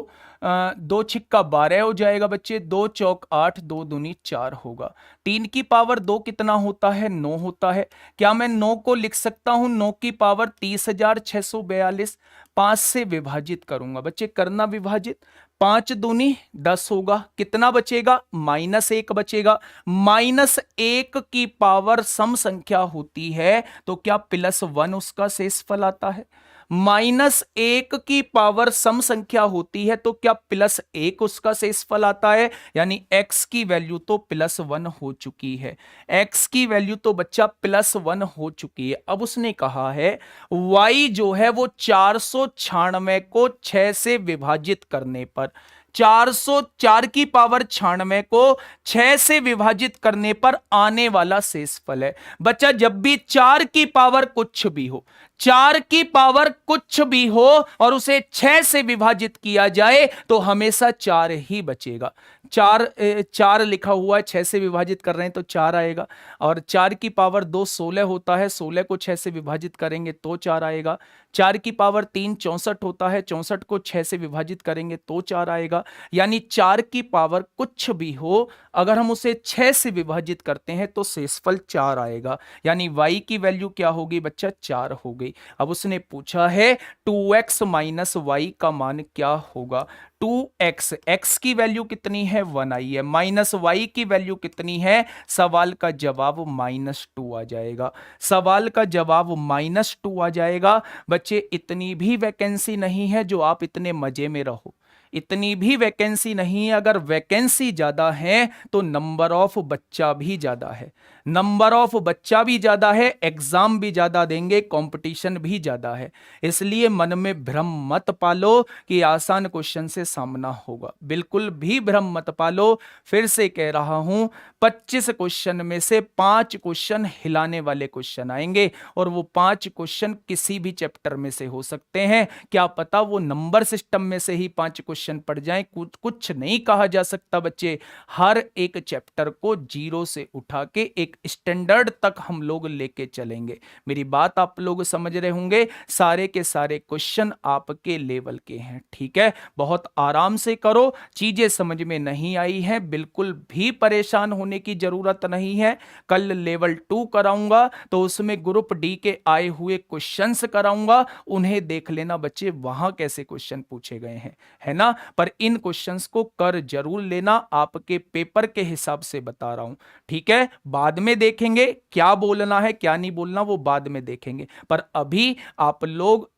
2 छिक्का 12 हो जाएगा बच्चे, 2 चौक 8, 2 दूनी 4 होगा। 3 की पावर 2 कितना होता है 9 होता है। क्या मैं 9 को लिख सकता हूं 9 की पावर 30,642? 5 से विभाजित करूंगा बच्चे, करना विभाजित, 5 दूनी 10 होगा, कितना बचेगा -1 बचेगा। -1 की पावर सम संख्या होती है तो क्या +1 उसका शेषफल आता है? -1 की पावर सम संख्या होती है तो क्या +1 उसका शेषफल आता है, यानी x की वैल्यू तो +1 हो चुकी है। x की वैल्यू तो बच्चा +1 हो चुकी है। अब उसने कहा है y जो है वो 496 को 6 से विभाजित करने पर, 404 की पावर 96 को 6 से विभाजित करने पर आने वाला शेषफल है। बच्चा जब भी 4 की पावर कुछ भी हो, 4 की पावर कुछ भी हो और उसे 6 से विभाजित किया जाए तो हमेशा 4 ही बचेगा। 4 लिखा हुआ है, 6 से विभाजित कर रहे हैं तो 4 आएगा। और 4 की पावर 2 16 होता है, 16 को 6 से विभाजित करेंगे तो 4 आएगा। 4 की पावर 3 64 होता है, 64 को 6 से विभाजित करेंगे तो 4 आएगा। यानी 4 की पावर कुछ भी हो, अगर हम उसे 6 से विभाजित करते हैं तो शेषफल 4 आएगा। यानी y की वैल्यू क्या होगी बच्चा 4 हो गई। अब उसने पूछा है 2x माइनस y का मान क्या होगा। 2x, x की वैल्यू कितनी है 1 आई है, माइनस y की वैल्यू कितनी है, सवाल का जवाब -2 आ जाएगा। सवाल का जवाब -2 आ जाएगा। बच्चे इतनी भी वैकेंसी नहीं है जो आप इतने मजे में रहो, इतनी भी वैकेंसी नहीं है। अगर वैकेंसी ज्यादा है तो नंबर ऑफ बच्चा भी ज्यादा है, नंबर ऑफ बच्चा भी ज्यादा है, एग्जाम भी ज्यादा देंगे, कंपटीशन भी ज्यादा है। इसलिए मन में भ्रम मत पालो कि आसान क्वेश्चन से सामना होगा, बिल्कुल भी भ्रम मत पालो। फिर से कह रहा हूं 25 क्वेश्चन में से 5 क्वेश्चन हिलाने वाले क्वेश्चन आएंगे और वो 5 क्वेश्चन किसी भी चैप्टर में से हो सकते हैं। क्या पता वो नंबर सिस्टम में से ही 5 क्वेश्चन पड़ जाएं, कुछ नहीं कहा जा सकता बच्चे। हर एक चैप्टर को 0 से उठा के एक स्टैंडर्ड तक हम लोग लेके चलेंगे। मेरी बात आप लोग समझ रहे होंगे, सारे के सारे क्वेश्चन आपके लेवल के हैं, ठीक है। बहुत आराम से करो, चीजें समझ में नहीं आई हैं बिल्कुल भी परेशान होने की जरूरत नहीं है। कल लेवल 2 कराऊंगा तो उसमें ग्रुप डी के आए हुए क्वेश्चंस कराऊंगा, उन्हें देख लेना बच्चे, वहां कैसे क्वेश्चन पूछे गए हैं, है ना। पर इन क्वेश्चंस को कर जरूर लेना, आपके पेपर के हिसाब से बता रहा हूं, ठीक है। बाद में देखेंगे, क्या बोलना है क्या नहीं बोलना वो बाद में देखेंगे, पर अभी आप लोग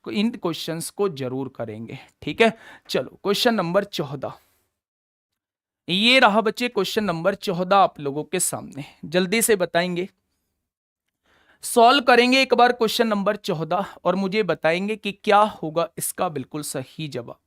इन क्वेश्चंस को जरूर करेंगे। ठीक है, चलो क्वेश्चन नंबर 14 ये रहा बच्चे। क्वेश्चन नंबर 14 आप लोगों के सामने, जल्दी से बताएंगे, सॉल्व करेंगे एक बार क्वेश्चन नंबर 14 और मुझे बताएंगे कि क्या होगा इसका बिल्कुल सही जवाब।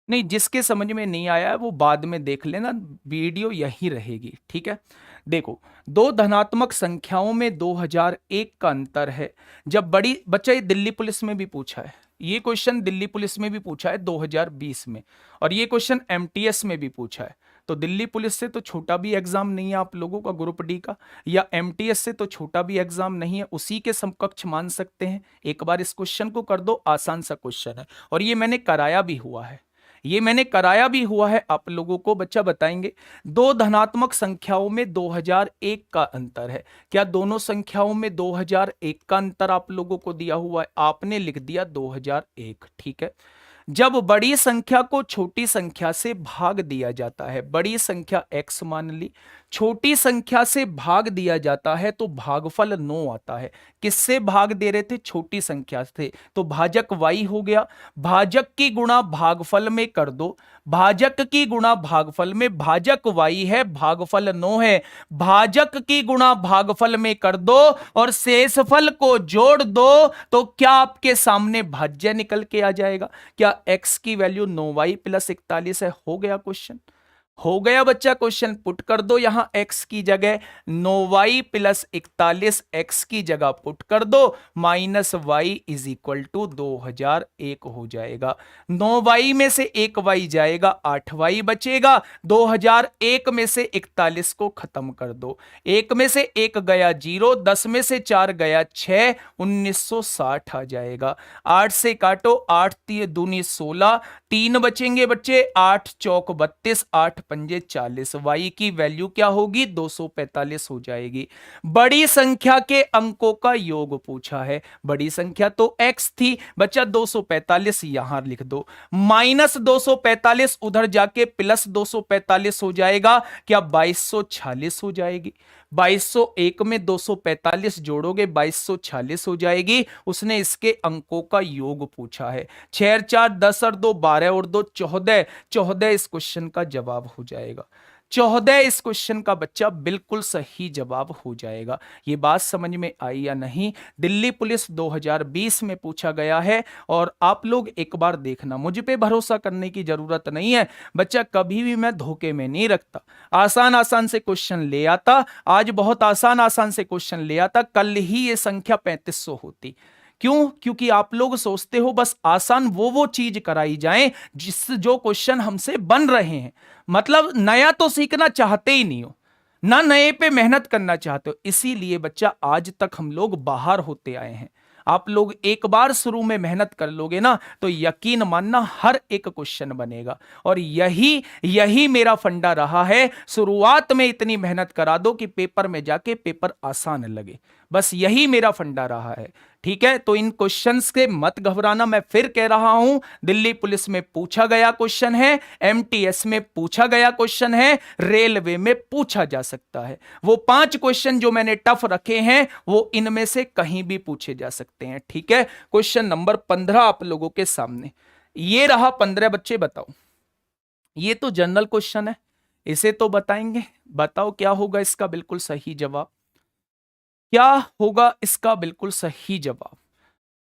नहीं, जिसके समझ में नहीं आया है वो बाद में देख लेना, वीडियो यही रहेगी। ठीक है, देखो, दो धनात्मक संख्याओं में 2001 का अंतर है जब बड़ी, बच्चा ये दिल्ली पुलिस में भी पूछा है, ये क्वेश्चन दिल्ली पुलिस में भी पूछा है 2020 में, और ये क्वेश्चन एमटीएस में भी पूछा है। तो दिल्ली पुलिस से तो छोटा भी एग्जाम नहीं है आप लोगों का ग्रुप डी का, या एमटीएस से तो छोटा भी एग्जाम नहीं है, उसी के समकक्ष मान सकते हैं। एक बार इस क्वेश्चन को कर दो, आसान सा क्वेश्चन है, और ये मैंने कराया भी हुआ है, ये मैंने कराया भी हुआ है आप लोगों को। बच्चा बताएंगे, दो धनात्मक संख्याओं में 2001 का अंतर है, क्या दोनों संख्याओं में 2001 का अंतर आप लोगों को दिया हुआ है? आपने लिख दिया 2001। ठीक है, जब बड़ी संख्या को छोटी संख्या से भाग दिया जाता है, बड़ी संख्या x मान ली, छोटी संख्या से भाग दिया जाता है तो भागफल 9 आता है। किससे भाग दे रहे थे? छोटी संख्या से, तो भाजक y हो गया। भाजक की गुणा भागफल में कर दो, भाजक की गुणा भागफल में, भाजक y है, भागफल 9 है, भाजक की गुणा भागफल में कर दो और शेषफल को जोड़ दो, तो क्या आपके सामने भाज्य निकल के आ जाएगा? क्या x की वैल्यू 9y प्लस 41 है? हो गया क्वेश्चन, हो गया बच्चा क्वेश्चन। पुट कर दो यहां x की जगह 9y प्लस 41, x की जगह पुट कर दो, minus y is equal to 2001 हो जाएगा। 9y में से 1y जाएगा, 8y बचेगा। 2001 में से 41 को खत्म कर दो, 1 में से 1 गया 0, 10 में से 4 गया 6, 1960 आ जाएगा। 8 से काटो, 8 दूनी 16, 3 बचेंगे बच्चे, 8 चौक 32, 8 पंजे 40, y की वैल्यू क्या होगी? 245 हो जाएगी। बड़ी संख्या के अंकों का योग पूछा है, बड़ी संख्या तो x थी बच्चा, 245 यहां लिख दो, माइनस 245 उधर जाके प्लस 245 हो जाएगा, क्या 2246 हो जाएगी। 2201 में 245 जोड़ोगे 2246 हो जाएगी। उसने इसके अंकों का योग पूछा है, 6 4 10 और 2 12 और 2 14, 14 इस क्वेश्चन का जवाब हो जाएगा। 14 इस क्वेश्चन का बच्चा बिल्कुल सही जवाब हो जाएगा। ये बात समझ में आई या नहीं? दिल्ली पुलिस 2020 में पूछा गया है, और आप लोग एक बार देखना, मुझ पे भरोसा करने की जरूरत नहीं है बच्चा, कभी भी मैं धोखे में नहीं रखता। आसान आसान से क्वेश्चन ले आता, आज बहुत आसान आसान से क्वेश्चन ले आता, कल ही ये संख्या 3500 होती। क्यों? क्योंकि आप लोग सोचते हो बस आसान वो चीज कराई जाए जो क्वेश्चन हमसे बन रहे हैं, मतलब नया तो सीखना चाहते ही नहीं हो, ना नए पे मेहनत करना चाहते हो, इसीलिए बच्चा आज तक हम लोग बाहर होते आए हैं। आप लोग एक बार शुरू में मेहनत कर लोगे ना तो यकीन मानना हर एक क्वेश्चन बनेगा, और यही मेरा फंडा रहा है। शुरुआत में इतनी मेहनत करा दो कि पेपर में जाके पेपर आसान लगे, बस यही मेरा फंडा रहा है। ठीक है, तो इन क्वेश्चंस के मत घबराना, मैं फिर कह रहा हूं, दिल्ली पुलिस में पूछा गया क्वेश्चन है, एमटीएस में पूछा गया क्वेश्चन है, रेलवे में पूछा जा सकता है। वो 5 क्वेश्चन जो मैंने टफ रखे हैं वो इनमें से कहीं भी पूछे जा सकते हैं। ठीक है, क्वेश्चन नंबर 15 आप लोगों के सामने, ये रहा 15। बच्चे बताओ, ये तो जनरल क्वेश्चन है, इसे तो बताएंगे, बताओ क्या होगा इसका बिल्कुल सही जवाब, क्या होगा इसका बिल्कुल सही जवाब।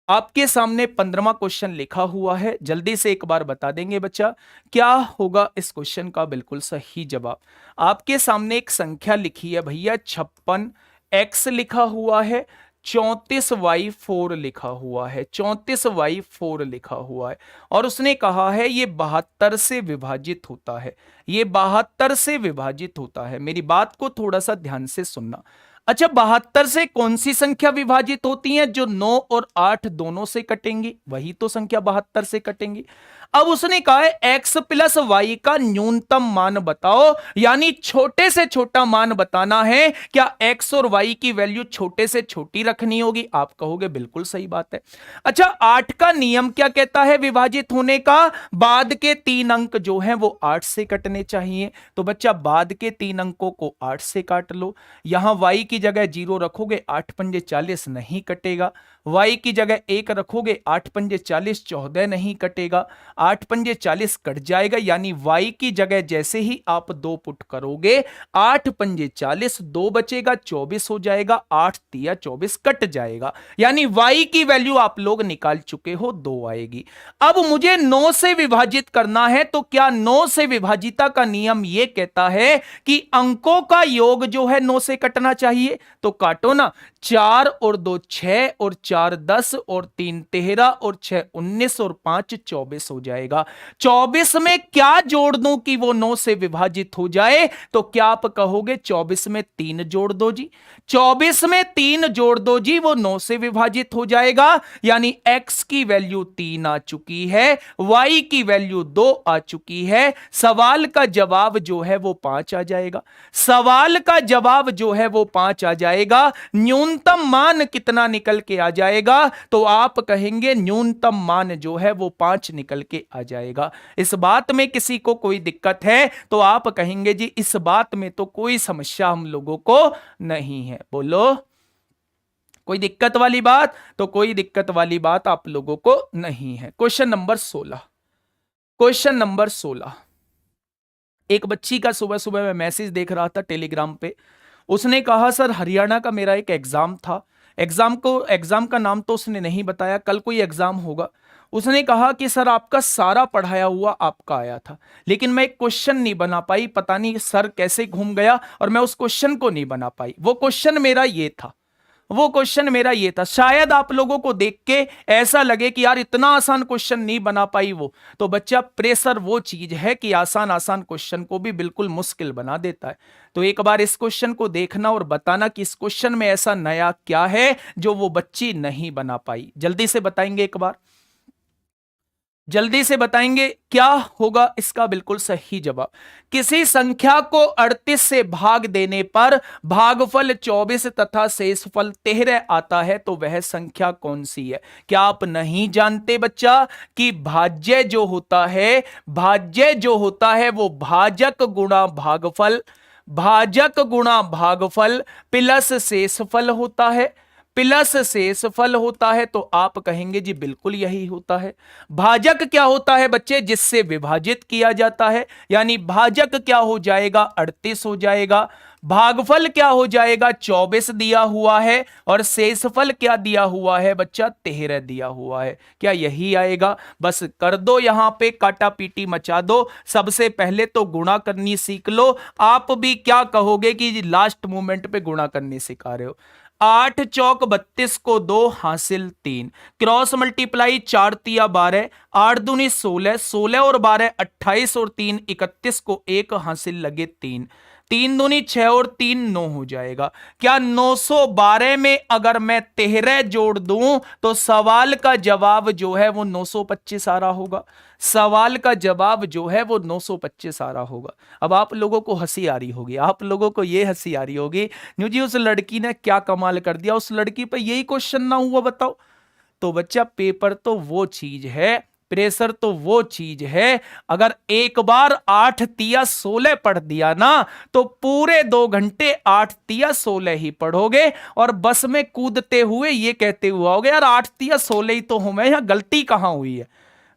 आपके सामने 15वां क्वेश्चन लिखा हुआ है, जल्दी से एक बार बता देंगे बच्चा, क्या होगा इस क्वेश्चन का बिल्कुल सही जवाब। आपके सामने एक संख्या लिखी है भैया 56, x लिखा हुआ है, 34y4 लिखा हुआ है, 34y4 लिखा हुआ है, और उसने कहा है ये 72 से विभाजित होता है, ये 72 से विभाजित होता है। मेरी बात को थोड़ा सा ध्यान से सुनना। अच्छा, 72 से कौन सी संख्या विभाजित होती है? जो 9 और 8 दोनों से कटेंगी, वही तो संख्या 72 से कटेंगी। अब उसने कहा है x प्लस वाई का न्यूनतम मान बताओ, यानी छोटे से छोटा मान बताना है। क्या x और y की वैल्यू छोटे से छोटी रखनी होगी? आप कहोगे बिल्कुल सही बात है। अच्छा, 8 का नियम क्या कहता है विभाजित होने का? बाद के 3 अंक जो हैं वो 8 से कटने चाहिए। तो बच्चा बाद के 3 अंकों को 8 से काट लो। यहां y की जगह 0 रखोगे, 8 पंजे 40 नहीं कटेगा। y की जगह 1 रखोगे, 8 पंजे 40 14 नहीं कटेगा। 8 पंजे 40 कट जाएगा, यानी y की जगह जैसे ही आप 2 पुट करोगे, 8 पंजे 40, 2 बचेगा 24 हो जाएगा, 8 तिया 24 कट जाएगा, यानी y की वैल्यू आप लोग निकाल चुके हो, 2 आएगी। अब मुझे 9 से विभाजित करना है, तो क्या 9 से विभाजिता का नियम यह कहता है कि अंकों का योग जो है 9 से कटना चाहिए? तो काटो ना, 4 और 2 6 और 4 10 और 3 13 और 6 19 और 5 24 हो जाएगा। 24 में क्या जोड़ दूं कि वो 9 से विभाजित हो जाए? तो क्या आप कहोगे 24 में 3 जोड़ दो जी। 24 में 3 जोड़ दो जी, वो 9 से विभाजित हो जाएगा, यानी x की वैल्यू 3 आ चुकी है, y की वैल्यू 2 आ चुकी है। सवाल का जवाब जो है वो 5 आ जाएगा। सवाल का जवाब जो है वो 5 आ जाएगा। न्यूनतम मान कितना निकल के आ जाएगा? तो आप कहेंगे न्यूनतम मान जो है वो 5 निकल के आ जाएगा। इस बात में किसी को कोई दिक्कत है? तो आप कहेंगे जी इस बात में तो कोई समस्या हम लोगों को नहीं है। बोलो, कोई दिक्कत वाली बात? तो कोई दिक्कत वाली बात आप लोगों को नहीं है। Question number 16। क्वेश्चन नंबर 16, एक बच्ची का सुबह सुबह मैं मैसेज देख रहा था टेलीग्राम पे। उसने कहा सर हरियाणा का मेरा एक एग्जाम था, एग्जाम का नाम तो उसने नहीं बताया, कल कोई एग्जाम होगा। उसने कहा कि सर आपका सारा पढ़ाया हुआ आपका आया था, लेकिन मैं एक क्वेश्चन नहीं बना पाई, पता नहीं सर कैसे घूम गया और मैं उस क्वेश्चन को नहीं बना पाई। वो क्वेश्चन मेरा ये था, वो क्वेश्चन मेरा ये था। शायद आप लोगों को देख के ऐसा लगे कि यार इतना आसान क्वेश्चन नहीं बना पाई वो। तो बच्चा, प्रेशर वो चीज है कि आसान आसान क्वेश्चन को भी बिल्कुल मुश्किल बना देता है। तो एक बार इस क्वेश्चन को देखना और बताना कि इस क्वेश्चन में ऐसा नया क्या है जो वो बच्ची नहीं बना पाई। जल्दी से बताएंगे, एक बार जल्दी से बताएंगे क्या होगा इसका बिल्कुल सही जवाब। किसी संख्या को 38 से भाग देने पर भागफल 24 तथा शेषफल 13 आता है, तो वह संख्या कौन सी है? क्या आप नहीं जानते बच्चा कि भाज्य जो होता है, भाज्य जो होता है वो भाजक गुणा भागफल, भाजक गुणा भागफल प्लस शेषफल होता है, प्लस शेषफल होता है। तो आप कहेंगे जी बिल्कुल यही होता है। भाजक क्या होता है बच्चे? जिससे विभाजित किया जाता है, यानी भाजक क्या हो जाएगा? 38 हो जाएगा। भागफल क्या हो जाएगा? 24 दिया हुआ है, और शेषफल क्या दिया हुआ है बच्चा? 13 दिया हुआ है। क्या यही आएगा? बस कर दो, यहां पे काटा पीटी मचा दो। सबसे पहले तो गुणा करनी सीख लो। आप भी क्या कहोगे कि लास्ट मोमेंट पे गुणा करनी सिखा रहे हो। 8 चौक 32 को 2 हासिल 3, क्रॉस मल्टीप्लाई 4 तिया 12, 8 दूनी 16, 16 और 12 28 और 3 31 को 1 हासिल लगे 3, 3 दूनी 6 और 3 9 हो जाएगा। क्या 912 में अगर मैं 13 जोड़ दूं तो सवाल का जवाब जो है वो 925 आ रहा होगा। सवाल का जवाब जो है वो 925 आ रहा होगा। अब आप लोगों को हंसी आ रही होगी, आप लोगों को ये हंसी आ रही होगी, न्यू जी उस लड़की ने क्या कमाल कर दिया, उस लड़की पे यही क्वेश्चन ना हुआ बताओ। तो बच्चा, पेपर तो वो चीज है, प्रेशर तो वो चीज है, अगर एक बार 8 तिया 16 पढ़ दिया ना तो पूरे 2 घंटे 8 तिया 16 ही पढ़ोगे, और बस में कूदते हुए ये कहते हुए आओगे यार 8 तिया 16 ही तो हूं मैं, यहां गलती कहां हुई है,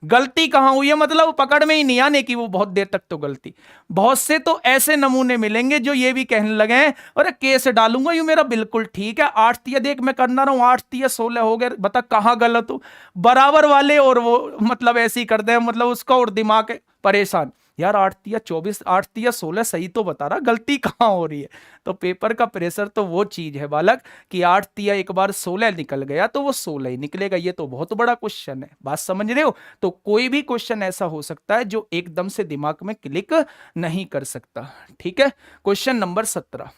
गलती कहां हुई है, मतलब पकड़ में ही नहीं आने की वो बहुत देर तक तो गलती। बहुत से तो ऐसे नमूने मिलेंगे जो ये भी कहने लगे हैं अरे केस डालूंगा, यू मेरा बिल्कुल ठीक है, 8 तिया देख मैं करना रहा हूं, 8 तिया 16 हो गए, बता कहां गलत हूं। बराबर वाले और वो मतलब ऐसे ही करते हैं, मतलब उसका और दिमाग परेशान, यार 8 तिया 24 8 तिया 16 सही तो बता रहा, गलती कहां हो रही है। तो पेपर का प्रेशर तो वो चीज है बालक कि 8 तिया एक बार 16 निकल गया तो वो 16 ही निकलेगा। ये तो बहुत बड़ा क्वेश्चन है, बात समझ रहे हो। तो कोई भी क्वेश्चन ऐसा हो सकता है जो एकदम से दिमाग में क्लिक नहीं कर सकता। ठीक है, क्वेश्चन नंबर 17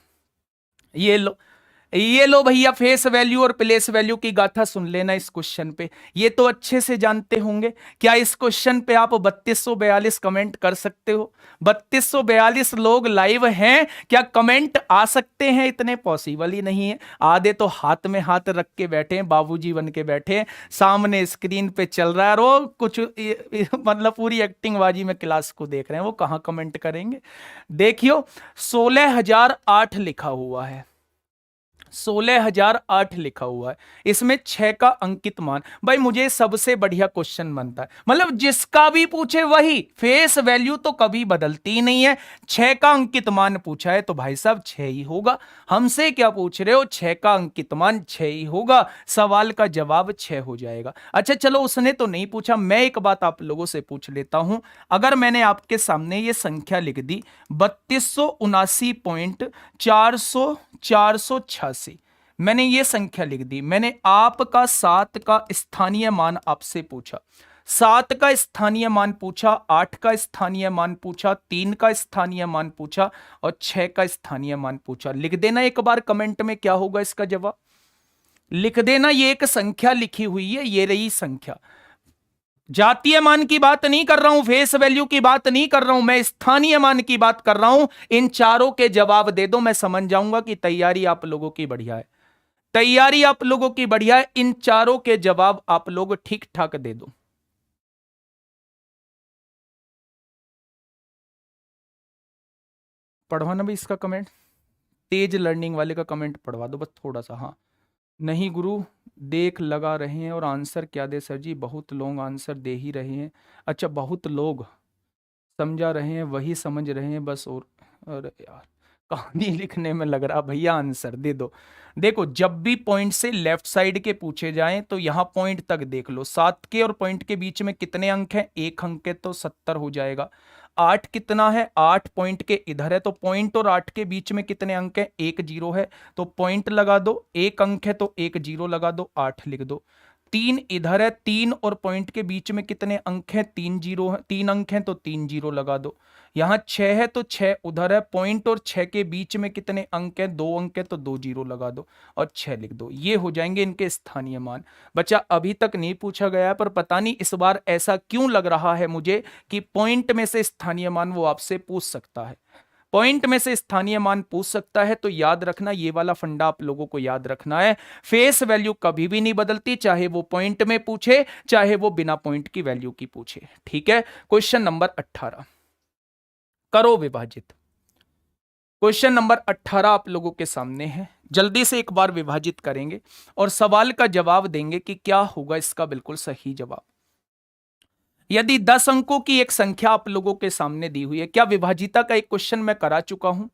ये लो। ये लो भैया, फेस वैल्यू और प्लेस वैल्यू की गाथा सुन लेना इस क्वेश्चन पे। ये तो अच्छे से जानते होंगे। क्या इस क्वेश्चन पे आप 3242 कमेंट कर सकते हो? 3242 लोग लाइव हैं, क्या कमेंट आ सकते हैं? इतने पॉसिबल ही नहीं है। आधे तो हाथ में हाथ रख के बैठे हैं, बाबूजी बन के बैठे हैं, सामने स्क्रीन पे चल रहा है और वो कुछ मतलब पूरी एक्टिंग बाजी में क्लास को देख रहे हैं, वो कहां कमेंट करेंगे? देखियो 16,008 लिखा हुआ है, 16,008 लिखा हुआ है, इसमें 6 का अंकित मान। भाई मुझे सबसे बढ़िया क्वेश्चन बनता है, मतलब जिसका भी पूछे वही, फेस वैल्यू तो कभी बदलती ही नहीं है। 6 का अंकित मान पूछा है तो भाई साहब 6 ही होगा। हमसे क्या पूछ रहे हो? 6 का अंकित मान 6 ही होगा, सवाल का जवाब 6 हो जाएगा। अच्छा चलो, उसने तो नहीं पूछा, मैं एक बात आप लोगों से पूछ लेता हूं। अगर मैंने आपके सामने ये संख्या लिख दी 3279.486, मैंने ये संख्या लिख दी, मैंने आपका 7 का स्थानीय मान आपसे पूछा, 7 का स्थानीय मान पूछा, 8 का स्थानीय मान पूछा, 3 का स्थानीय मान पूछा और 6 का स्थानीय मान पूछा। लिख देना एक बार कमेंट में क्या होगा इसका जवाब, लिख देना। ये एक संख्या लिखी हुई है, ये रही संख्या। जातीय मान की बात नहीं कर रहा हूं, फेस वैल्यू की बात नहीं कर रहा हूं, मैं स्थानीय मान की बात कर रहा हूं। इन चारों के जवाब दे दो, मैं समझ जाऊंगा कि तैयारी आप लोगों की बढ़िया है, तैयारी आप लोगों की बढ़िया है। इन चारों के जवाब आप लोग ठीक ठाक दे दो। पढ़वाना भी इसका कमेंट, तेज लर्निंग वाले का कमेंट पढ़वा दो बस थोड़ा सा। हाँ, नहीं गुरु, देख लगा रहे हैं और आंसर क्या दे सर जी, बहुत लोग आंसर दे ही रहे हैं। अच्छा, बहुत लोग समझा रहे हैं, वही समझ रहे हैं बस। और अरे यार, कहानी लिखने में लग रहा, भैया आंसर दे दो। देखो, जब भी पॉइंट से लेफ्ट साइड के पूछे जाएं तो यहां पॉइंट तक देख लो। 7 के और पॉइंट के बीच में कितने अंक हैं? 1 अंक है तो 70 हो जाएगा। 8 कितना है? 8 पॉइंट के इधर है तो पॉइंट और 8 के बीच में कितने अंक है? 1 जीरो है तो पॉइंट लगा दो। 1 अंक है तो 1 जीरो लगा दो, 8 लिख दो। 3 इधर है, 3 और पॉइंट के बीच में कितने अंक हैं? 3 जीरो है, 3 अंक हैं तो 3 जीरो लगा दो। यहां 6 है तो 6 उधर है, पॉइंट और 6 के बीच में कितने अंक हैं? 2 अंक है तो 2 जीरो लगा दो और 6 लिख दो। ये हो जाएंगे इनके स्थानीय मान। बच्चा अभी तक नहीं पूछा गया, पर पता नहीं इस बार ऐसा क्यों लग रहा है मुझे कि पॉइंट में से स्थानीय मान वो आपसे पूछ सकता है, पॉइंट में से स्थानीय मान पूछ सकता है। तो याद रखना, ये वाला फंडा आप लोगों को याद रखना है। फेस वैल्यू कभी भी नहीं बदलती, चाहे वो पॉइंट में पूछे चाहे वो बिना पॉइंट की वैल्यू की पूछे। ठीक है, क्वेश्चन नंबर 18 करो विभाजित। क्वेश्चन नंबर 18 आप लोगों के सामने है, जल्दी से एक बार विभाजित करेंगे और सवाल का जवाब देंगे कि क्या होगा इसका बिल्कुल सही जवाब। यदि 10 अंकों की एक संख्या आप लोगों के सामने दी हुई है, क्या विभाजिता का एक क्वेश्चन मैं करा चुका हूं?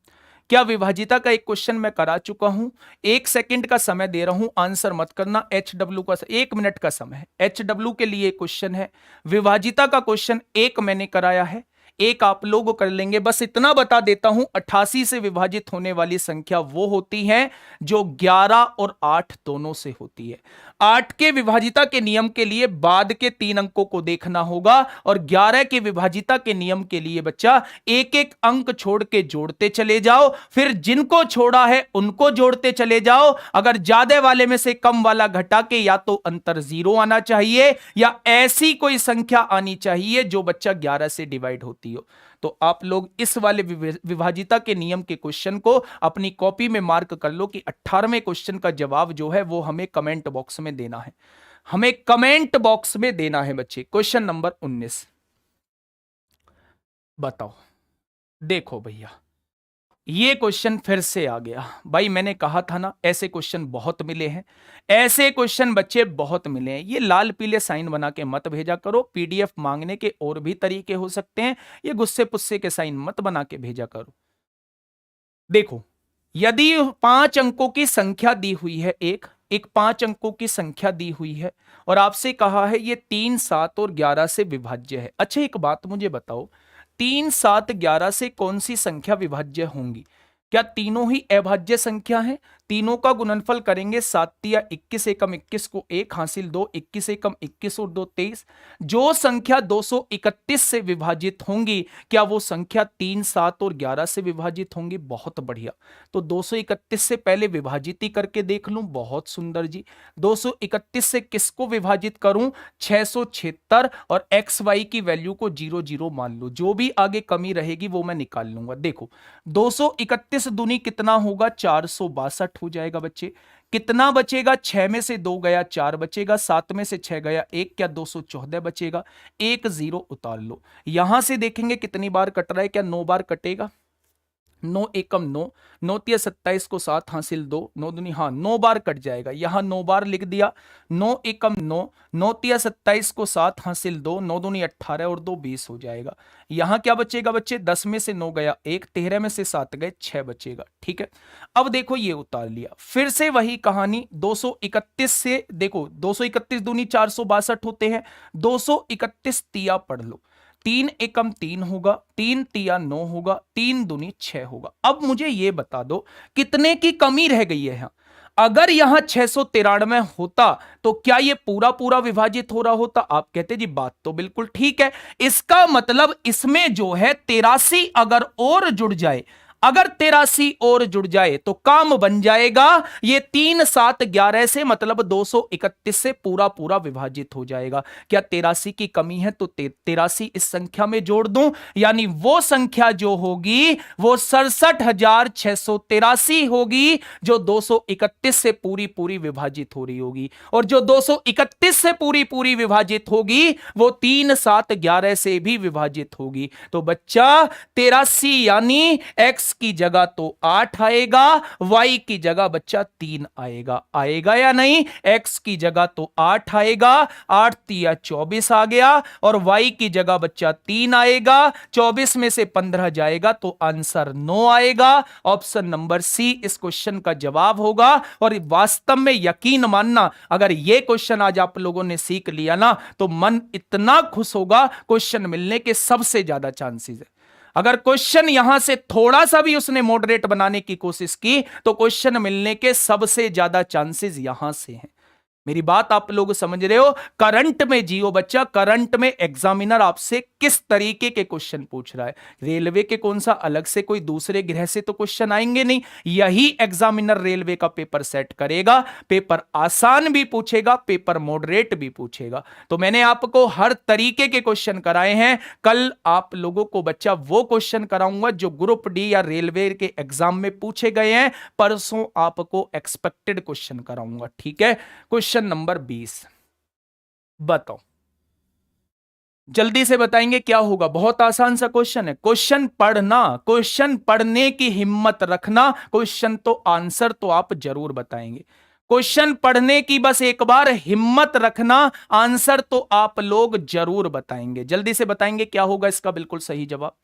क्या विभाजिता का एक क्वेश्चन मैं करा चुका हूं? 1 सेकंड का समय दे रहा हूं, आंसर मत करना। HW का 1 मिनट का समय है, HW के लिए क्वेश्चन है। विभाजिता का क्वेश्चन एक मैंने कराया है, एक आप लोग कर लेंगे। बस इतना बता देता हूं, 88 से विभाजित होने वाली संख्या वो होती है जो 11 और 8 दोनों से होती है। 8 के विभाजिता के नियम के लिए बाद के 3 अंकों को देखना होगा और 11 के विभाजिता के नियम के लिए बच्चा एक एक अंक छोड़ के जोड़ते चले जाओ, फिर जिनको छोड़ा है उनको जोड़ते चले जाओ। अगर ज्यादा वाले में से कम वाला घटा के या तो अंतर 0 आना चाहिए या ऐसी कोई संख्या आनी चाहिए जो बच्चा 11 से डिवाइड होती हो। तो आप लोग इस वाले विभाजिता के नियम के क्वेश्चन को अपनी कॉपी में मार्क कर लो कि 18वें क्वेश्चन का जवाब जो है वो हमें कमेंट बॉक्स में देना है, हमें कमेंट बॉक्स में देना है बच्चे। क्वेश्चन नंबर 19 बताओ। देखो भैया, ये क्वेश्चन फिर से आ गया। भाई मैंने कहा था ना, ऐसे क्वेश्चन बहुत मिले हैं, ऐसे क्वेश्चन बच्चे बहुत मिले हैं। ये लाल पीले साइन बना के मत भेजा करो, पीडीएफ मांगने के और भी तरीके हो सकते हैं, ये गुस्से पुस्से के साइन मत बना के भेजा करो। देखो, यदि 5 अंकों की संख्या दी हुई है, एक 5 अंकों की संख्या दी हुई है और आपसे कहा है ये 3, 7 और 11 से विभाज्य है। अच्छा एक बात मुझे बताओ, 3, 7, 11 से कौन सी संख्या विभाज्य होंगी? क्या तीनों ही अभाज्य संख्या हैं? तीनों का गुणनफल करेंगे, 7 तिया 21 एकम 21 को 1 हासिल 2, 21 एकम 21 और 2 23। जो संख्या 231 से विभाजित होंगी, क्या वो संख्या 3, 7 और 11 से विभाजित होंगी? बहुत बढ़िया। तो 231 से पहले विभाजित ही करके देख लूं। बहुत सुंदर जी। 231 से किसको विभाजित करूं? 676 और एक्स वाई की वैल्यू को 0 0 मान लो। जो भी आगे कमी रहेगी वो मैं निकाल लूंगा। देखो 231 दूनी कितना होगा? 462 हो जाएगा बच्चे। कितना बचेगा? 6 में से 2 गया 4 बचेगा, 7 में से 6 गया 1, क्या 214 बचेगा। 1 0 उतार लो। यहां से देखेंगे कितनी बार कट रहा है, क्या 9 बार कटेगा? 9 एकम 9, 9 तिया 27 को 7 हासिल 2, 9 दूनी, हाँ 9 बार कट जाएगा। यहां 9 बार लिख दिया। 9 एकम 9, 9 तिया 27 को 7 हासिल 2, 9 दूनी 18 और 2 20 हो जाएगा। यहां क्या बचेगा बच्चे? 10 में से 9 गया 1, 13 में से 7 गए 6 बचेगा। ठीक है, अब देखो ये उतार लिया। फिर से वही कहानी 231 से देखो, 231 दूनी 462 होते हैं। 231 तिया पढ़ लो। 3 एकम 3 होगा, 3 तिया 9 होगा, 3 दूनी 6 होगा। अब मुझे यह बता दो कितने की कमी रह गई है यहां। अगर यहां 693 होता तो क्या यह पूरा पूरा विभाजित हो रहा होता? आप कहते जी बात तो बिल्कुल ठीक है। इसका मतलब इसमें जो है 83 अगर और जुड़ जाए, अगर 83 और जुड़ जाए तो काम बन जाएगा। ये 3 7 11 से मतलब 231 से पूरा पूरा विभाजित हो जाएगा। क्या 83 की कमी है तो 83 इस संख्या में जोड़ दूं, यानी वो संख्या जो होगी वो 67,683 होगी, जो 231 से पूरी पूरी विभाजित हो रही होगी। और जो 231 से पूरी पूरी विभाजित होगी वो 3 7 11 से भी विभाजित होगी। तो बच्चा 83 यानी x की जगह तो 8 आएगा, y की जगह बच्चा 3 आएगा। आएगा या नहीं? x की जगह तो 8 आएगा, 8 तिया 24 आ गया, और y की जगह बच्चा 3 आएगा। 24 में से 15 जाएगा तो आंसर 9 आएगा। ऑप्शन नंबर सी इस क्वेश्चन का जवाब होगा। और वास्तव में यकीन मानना, अगर यह क्वेश्चन आज आप लोगों ने सीख लिया ना तो मन इतना खुश होगा, क्वेश्चन मिलने के सबसे ज्यादा चांसेस है। अगर क्वेश्चन यहां से थोड़ा सा भी उसने मॉडरेट बनाने की कोशिश की तो क्वेश्चन मिलने के सबसे ज्यादा चांसेस यहां से हैं। मेरी बात आप लोग समझ रहे हो? करंट में जियो बच्चा। करंट में एग्जामिनर आपसे किस तरीके के क्वेश्चन पूछ रहा है। रेलवे के कौन सा अलग से कोई दूसरे ग्रह से तो क्वेश्चन आएंगे नहीं। यही एग्जामिनर रेलवे का पेपर सेट करेगा। पेपर आसान भी पूछेगा, पेपर मॉडरेट भी पूछेगा। तो मैंने आपको हर तरीके के क्वेश्चन कराए हैं। कल आप लोगों को बच्चा वो क्वेश्चन कराऊंगा जो ग्रुप डी या रेलवे के एग्जाम में पूछे गए हैं। परसों आपको एक्सपेक्टेड क्वेश्चन कराऊंगा। ठीक है, क्वेश्चन नंबर 20 बताओ, जल्दी से बताएंगे क्या होगा। बहुत आसान सा क्वेश्चन है। क्वेश्चन पढ़ना, क्वेश्चन पढ़ने की हिम्मत रखना। क्वेश्चन तो आंसर तो आप जरूर बताएंगे। क्वेश्चन पढ़ने की बस एक बार हिम्मत रखना, आंसर तो आप लोग जरूर बताएंगे। जल्दी से बताएंगे क्या होगा इसका बिल्कुल सही जवाब।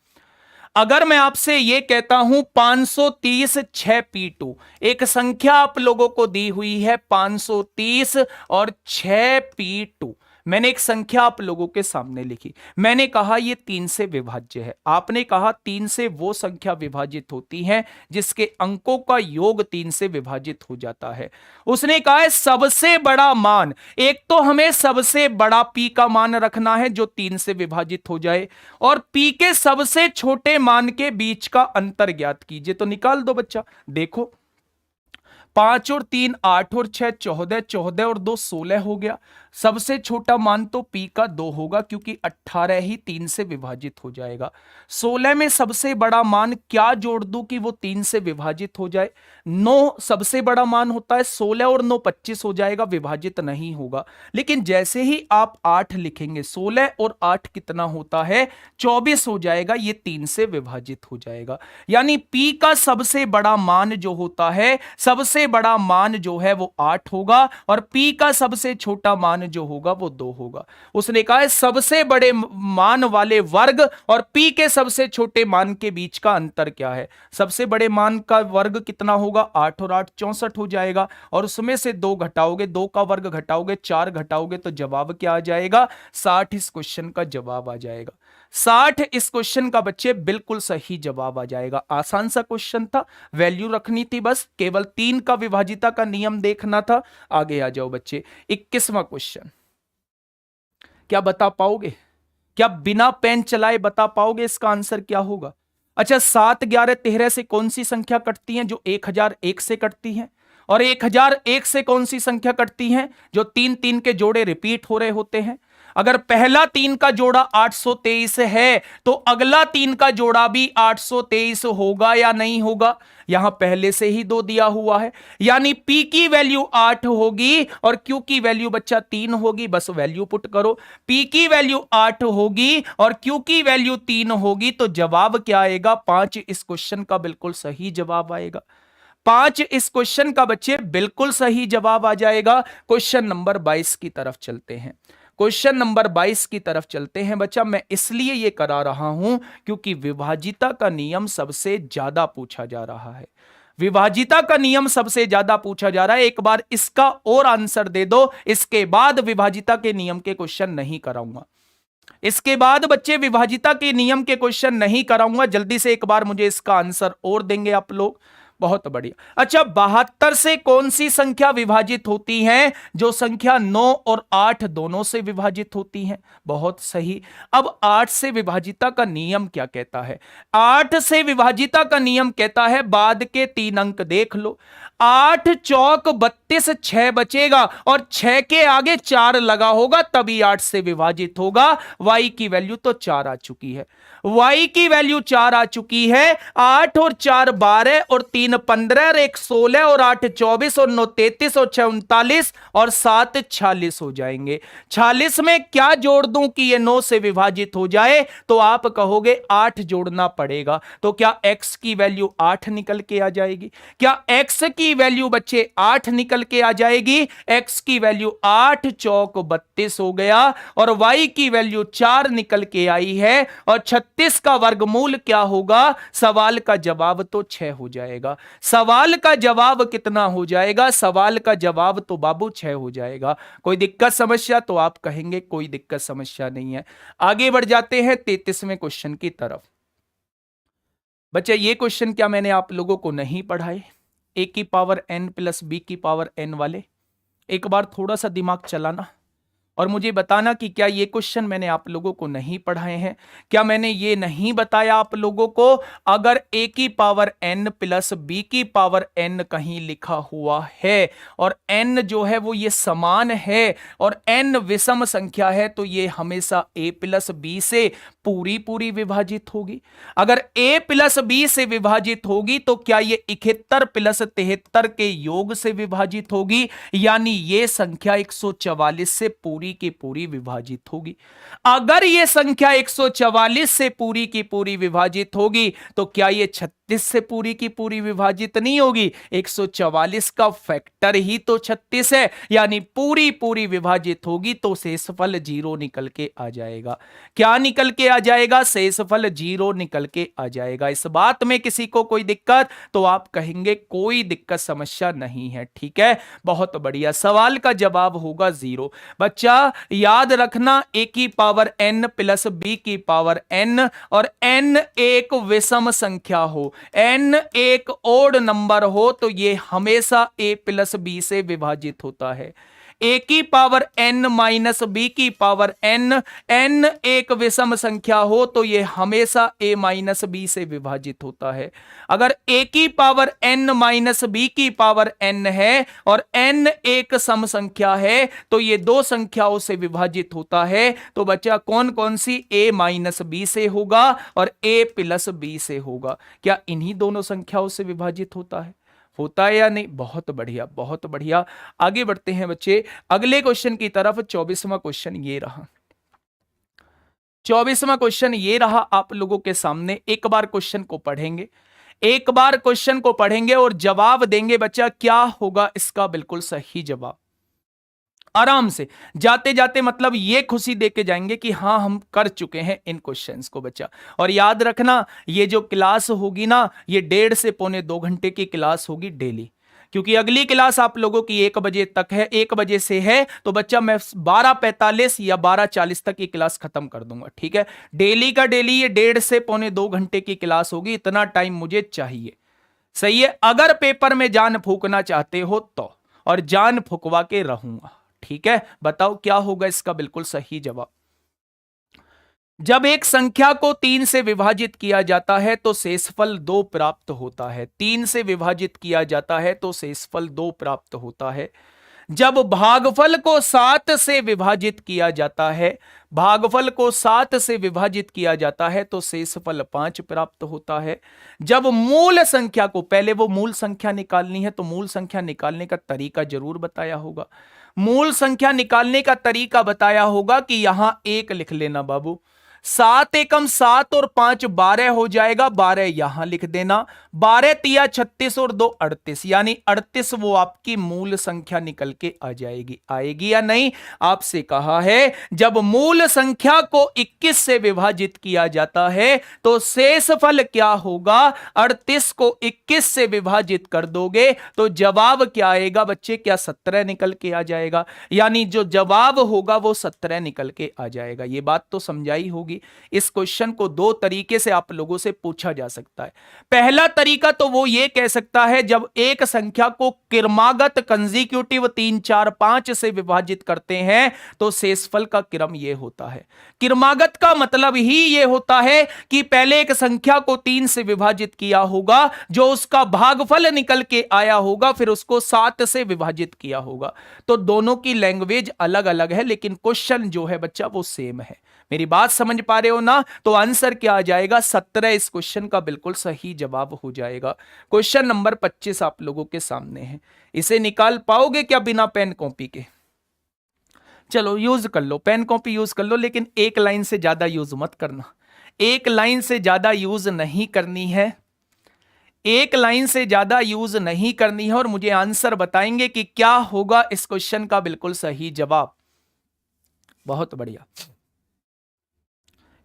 अगर मैं आपसे यह कहता हूं 530 6p2, एक संख्या आप लोगों को दी हुई है 530 और 6p2। मैंने एक संख्या आप लोगों के सामने लिखी। मैंने कहा यह 3 से विभाज्य है। आपने कहा 3 से वो संख्या विभाजित होती है जिसके अंकों का योग 3 से विभाजित हो जाता है। उसने कहा है सबसे बड़ा मान। एक तो हमें सबसे बड़ा p का मान रखना है जो 3 से विभाजित हो जाए, और p के सबसे छोटे मान के बीच का अंतर ज्ञात कीजिए। तो निकाल दो बच्चा। देखो 5 और 3 8 और 6 14, 14 और 2 16 हो गया। सबसे छोटा मान तो p का 2 होगा क्योंकि 18 ही 3 से विभाजित हो जाएगा। 16 में सबसे बड़ा मान क्या जोड़ दूं कि वो 3 से विभाजित हो जाए? 9 सबसे बड़ा मान होता है। 16 और 9 25 हो जाएगा, विभाजित नहीं होगा। लेकिन जैसे ही आप 8 लिखेंगे, 16 और 8 कितना होता है? 24 हो जाएगा। ये 3 से विभाजित हो जाएगा। यानी p का सबसे बड़ा मान जो होता है, सबसे बड़ा मान जो है वो 8 होगा, और p का सबसे छोटा मान जो होगा वो 2 होगा। उसने कहा है सबसे बड़े मान वाले वर्ग और p के सबसे छोटे मान के बीच का अंतर क्या है। सबसे बड़े मान का वर्ग कितना होगा? 8 और 8 64 हो जाएगा, और उसमें से 2 घटाओगे, 2 का वर्ग घटाओगे, 4 घटाओगे तो जवाब क्या आ जाएगा? 60 इस क्वेश्चन का जवाब आ जाएगा। 60 इस क्वेश्चन का बच्चे बिल्कुल सही जवाब आ जाएगा। आसान सा क्वेश्चन था, वैल्यू रखनी थी बस, केवल 3 का विभाजिता का नियम देखना था। आगे आ जाओ बच्चे, 21वां क्वेश्चन। क्या बता पाओगे? क्या बिना पेन चलाए बता पाओगे इसका आंसर क्या होगा? अच्छा, 7, 11, 13 से कौन सी संख्या कटती है? जो 1001 से कटती है। और 1001 से कौन सी संख्या कटती है? जो 3 3 के जोड़े रिपीट हो रहे होते हैं। अगर पहला 3 का जोड़ा 823 है तो अगला 3 का जोड़ा भी 823 होगा या नहीं होगा? यहां पहले से ही 2 दिया हुआ है, यानी P की वैल्यू 8 होगी और Q की वैल्यू बच्चा 3 होगी। बस वैल्यू पुट करो, P की वैल्यू 8 होगी और Q की वैल्यू 3 होगी, तो जवाब क्या आएगा? 5 इस क्वेश्चन का बिल्कुल सही जवाब आएगा। 5 इस क्वेश्चन का बच्चे बिल्कुल सही जवाब आ जाएगा। क्वेश्चन नंबर 22 की तरफ चलते हैं। क्वेश्चन नंबर 22 की तरफ चलते हैं बच्चा। मैं इसलिए यह करा रहा हूं क्योंकि विभाजिता का नियम सबसे ज्यादा पूछा जा रहा है। विभाजिता का नियम सबसे ज्यादा पूछा जा रहा है। एक बार इसका और आंसर दे दो, इसके बाद विभाजिता के नियम के क्वेश्चन नहीं कराऊंगा। इसके बाद बच्चे विभाजिता के नियम के क्वेश्चन नहीं कराऊंगा। जल्दी से एक बार मुझे इसका आंसर और देंगे आप लोग। बहुत बढ़िया। अच्छा, 72 से कौन सी संख्या विभाजित होती है? जो संख्या 9 और 8 दोनों से विभाजित होती है। बहुत सही। अब 8 से विभाजिता का नियम क्या कहता है? 8 से विभाजिता का नियम कहता है, बाद के 3 अंक देख लो। 8 चौक 32, 6 बचेगा और 6 के आगे 4 लगा होगा तभी 8 से विभाजित होगा। y की वैल्यू तो 4 आ चुकी है। y की वैल्यू 4 आ चुकी है। 8 और 4 12 और 3 15 और 1 16 और 8 24 और 9 33 और 6 39 और 7 46 हो जाएंगे। 46 में क्या जोड़ दूं कि ये 9 से विभाजित हो जाए? तो आप कहोगे 8 जोड़ना पड़ेगा। तो क्या x की वैल्यू 8 निकल के आ जाएगी? क्या x की वैल्यू बच्चे 8 निकल के आ जाएगी? x की वैल्यू 8 चौक 32 हो गया और y की वैल्यू 4 निकल के आई है। और 36 का वर्गमूल क्या होगा? सवाल का जवाब तो 6 हो जाएगा। सवाल का जवाब कितना हो जाएगा? सवाल का जवाब तो बाबू 6 हो जाएगा। कोई दिक्कत समस्या? तो आप कहेंगे कोई दिक्कत समस्या नहीं है। आगे बढ़ जाते हैं 33वें क्वेश्चन की तरफ। बच्चे, ये क्वेश्चन क्या मैंने आप लोगों को नहीं पढ़ाए? a की पावर n प्लस b की पावर n वाले। एक बार थोड़ा सा दिमाग चलाना और मुझे बताना कि क्या ये क्वेश्चन मैंने आप लोगों को नहीं पढ़ाए हैं। क्या मैंने ये नहीं बताया आप लोगों को, अगर a की पावर n प्लस b की पावर n कहीं लिखा हुआ है और n जो है वो ये समान है और n विषम संख्या है, तो ये हमेशा a प्लस b से पूरी पूरी विभाजित होगी। अगर a प्लस b से विभाजित होगी तो क्या ये 71 प्लस 73 के योग से विभाजित होगी, यानी ये संख्या 144 से पूरी की पूरी विभाजित होगी। अगर ये संख्या 144 से पूरी की पूरी विभाजित होगी तो क्या ये 36 से पूरी की पूरी विभाजित नहीं होगी? 144 का फैक्टर ही तो 36 है, यानी पूरी पूरी विभाजित होगी। तो शेषफल 0 निकल के आ जाएगा। क्या निकल के आ जाएगा? शेषफल 0 निकल के आ जाएगा। इस बात में किसी को कोई दिक्कत? तो आप कहेंगे कोई दिक्कत समस्या नहीं है। ठीक है, बहुत बढ़िया। सवाल का जवाब होगा 0। बच्चा याद रखना, a की पावर n प्लस b की पावर n और n एक विषम संख्या हो, n एक ओड नंबर हो, तो ये हमेशा a प्लस b से विभाजित होता है। a की पावर n माइनस b की पावर n, n एक विषम संख्या हो तो ये हमेशा a माइनस b से विभाजित होता है। अगर a की पावर n माइनस b की पावर n है और n एक सम संख्या है तो ये दो संख्याओं से विभाजित होता है। तो बच्चा कौन कौन सी? a माइनस b से होगा और a प्लस b से होगा। क्या इन्हीं दोनों संख्याओं से विभाजित होता है? होता है या नहीं? बहुत बढ़िया, बहुत बढ़िया। आगे बढ़ते हैं बच्चे अगले क्वेश्चन की तरफ। 24वां क्वेश्चन ये रहा। 24वां क्वेश्चन ये रहा आप लोगों के सामने। एक बार क्वेश्चन को पढ़ेंगे, एक बार क्वेश्चन को पढ़ेंगे और जवाब देंगे बच्चा। क्या होगा इसका बिल्कुल सही जवाब? आराम से जाते जाते मतलब ये खुशी देके जाएंगे कि हाँ हम कर चुके हैं इन क्वेश्चंस को बच्चा। और याद रखना, ये जो क्लास होगी ना, ये 1.5 से 1.25 घंटे की क्लास होगी डेली। क्योंकि अगली क्लास आप लोगों की 1 बजे तक है, 1 बजे से है, तो बच्चा मैं 12:45 या 12:40 तक की क्लास खत्म कर दूंगा। ठीक है, डेली का डेली ये 1.5 से पौने 2 घंटे की क्लास होगी, इतना टाइम मुझे चाहिए। सही है, अगर पेपर में जान फूकना चाहते हो तो, और जान फुकवा के रहूंगा। ठीक है, बताओ क्या होगा इसका बिल्कुल सही जवाब। जब एक संख्या को 3 से विभाजित किया जाता है तो शेषफल 2 प्राप्त होता है। 3 से विभाजित किया जाता है तो शेषफल 2 प्राप्त होता है। जब भागफल को 7 से विभाजित किया जाता है, भागफल को 7 से विभाजित किया जाता है तो शेषफल 5 प्राप्त होता है। जब मूल संख्या को, पहले वो मूल संख्या निकालनी है तो मूल संख्या निकालने का तरीका जरूर बताया होगा। मूल संख्या निकालने का तरीका बताया होगा कि यहां 1 लिख लेना बाबू, 7 एकम 7 और 5 12 हो जाएगा, 12 यहां लिख देना, 12 तिया 36 और 2 38, यानी 38 वो आपकी मूल संख्या निकल के आ जाएगी। आएगी या नहीं? आपसे कहा है जब मूल संख्या को 21 से विभाजित किया जाता है तो शेषफल क्या होगा। 38 को 21 से विभाजित कर दोगे तो जवाब क्या आएगा बच्चे? क्या 17 निकल के आ जाएगा? यानी जो जवाब होगा वो 17 निकल के आ जाएगा। ये बात तो समझाई होगी। इस क्वेश्चन को 2 तरीके से आप लोगों से पूछा जा सकता है। पहला तरीका तो वो ये कह सकता है जब एक संख्या को क्रमागत कंसेक्यूटिव 3 4 5 से विभाजित करते हैं तो शेषफल का क्रम ये होता है। क्रमागत का मतलब ही ये होता है कि पहले एक संख्या को 3 से विभाजित किया होगा, जो उसका भागफल निकल के आया होगा, फिर उसको 7 से विभाजित किया होगा। तो दोनों की लैंग्वेज अलग अलग है, लेकिन क्वेश्चन जो है बच्चा वो सेम है। मेरी बात समझ पा रहे हो ना? तो आंसर क्या आ जाएगा? 17 इस क्वेश्चन का बिल्कुल सही जवाब हो जाएगा। क्वेश्चन नंबर 25 आप लोगों के सामने है। इसे निकाल पाओगे क्या बिना पेन कॉपी के? चलो यूज कर लो, पेन कॉपी यूज कर लो, लेकिन एक लाइन से ज्यादा यूज मत करना। एक लाइन से ज्यादा यूज नहीं करनी है, एक लाइन से ज्यादा यूज नहीं करनी है, और मुझे आंसर बताएंगे कि क्या होगा इस क्वेश्चन का बिल्कुल सही जवाब। बहुत बढ़िया।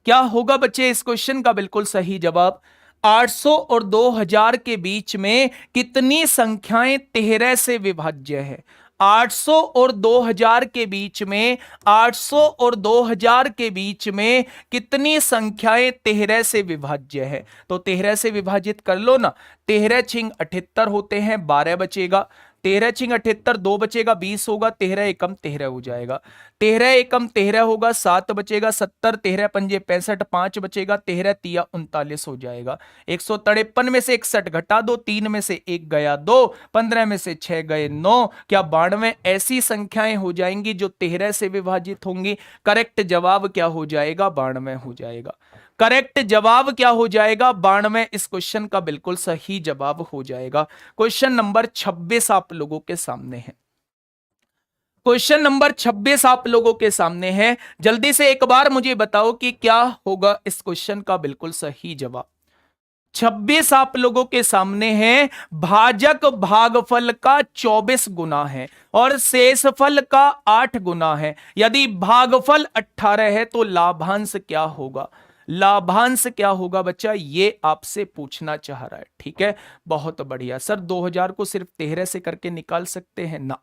क्या होगा बच्चे इस क्वेश्चन का बिल्कुल सही जवाब? 800 और 2000 के बीच में कितनी संख्याएं 13 से विभाज्य है? 800 और 2000 के बीच में, 800 और 2000 के बीच में कितनी संख्याएं 13 से विभाज्य है? तो 13 से विभाजित कर लो ना। 13 छिंग 78 होते हैं, 12 बचेगा। 13 छिंग 78, 2 बचेगा, 20 होगा। 13 एकम 13 हो जाएगा। 13 एकम 13 होगा, 7 बचेगा। 70, 13 पंजे 65, 5 बचेगा। 13 तिया 39 हो जाएगा। 153 में से 61 घटा दो, 3 में से 1 गया 2, 15 में से 6 गए 9। क्या 92 ऐसी संख्याएं हो जाएंगी जो 13 से विभाजित होंगी? करेक्ट जवाब क्या हो जाएगा? 92 हो जाएगा। करेक्ट जवाब क्या हो जाएगा? 92 इस क्वेश्चन का बिल्कुल सही जवाब हो जाएगा। क्वेश्चन नंबर 26 आप लोगों के सामने है। क्वेश्चन नंबर 26 आप लोगों के सामने है। जल्दी से एक बार मुझे बताओ कि क्या होगा इस क्वेश्चन का बिल्कुल सही जवाब। 26 आप लोगों के सामने है। भाजक भागफल का 24 गुना है और शेषफल का 8 गुना है। यदि भागफल 18 है तो लाभांश क्या होगा? लाभांश क्या होगा बच्चा? ये आपसे पूछना चाह रहा है। ठीक है, बहुत बढ़िया। सर 2000 को सिर्फ 13 से करके निकाल सकते हैं ना?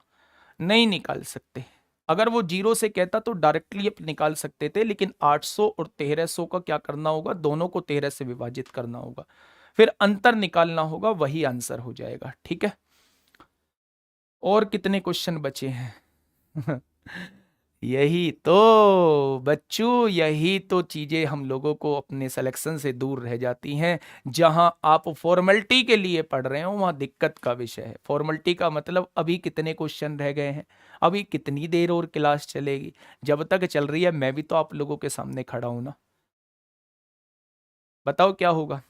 नहीं निकाल सकते। अगर वो 0 से कहता तो डायरेक्टली निकाल सकते थे, लेकिन 800 और 1300 का क्या करना होगा? दोनों को 13 से विभाजित करना होगा, फिर अंतर निकालना होगा, वही आंसर हो जाएगा। ठीक है, और कितने क्वेश्चन बचे हैं? यही तो बच्चों, यही तो चीजें हम लोगों को अपने सिलेक्शन से दूर रह जाती हैं। जहां आप फॉर्मेलिटी के लिए पढ़ रहे हो वहां दिक्कत का विषय है। फॉर्मेलिटी का मतलब अभी कितने क्वेश्चन रह गए हैं, अभी कितनी देर और क्लास चलेगी। जब तक चल रही है मैं भी तो आप लोगों के सामने खड़ा हूं ना। बताओ क्या होगा।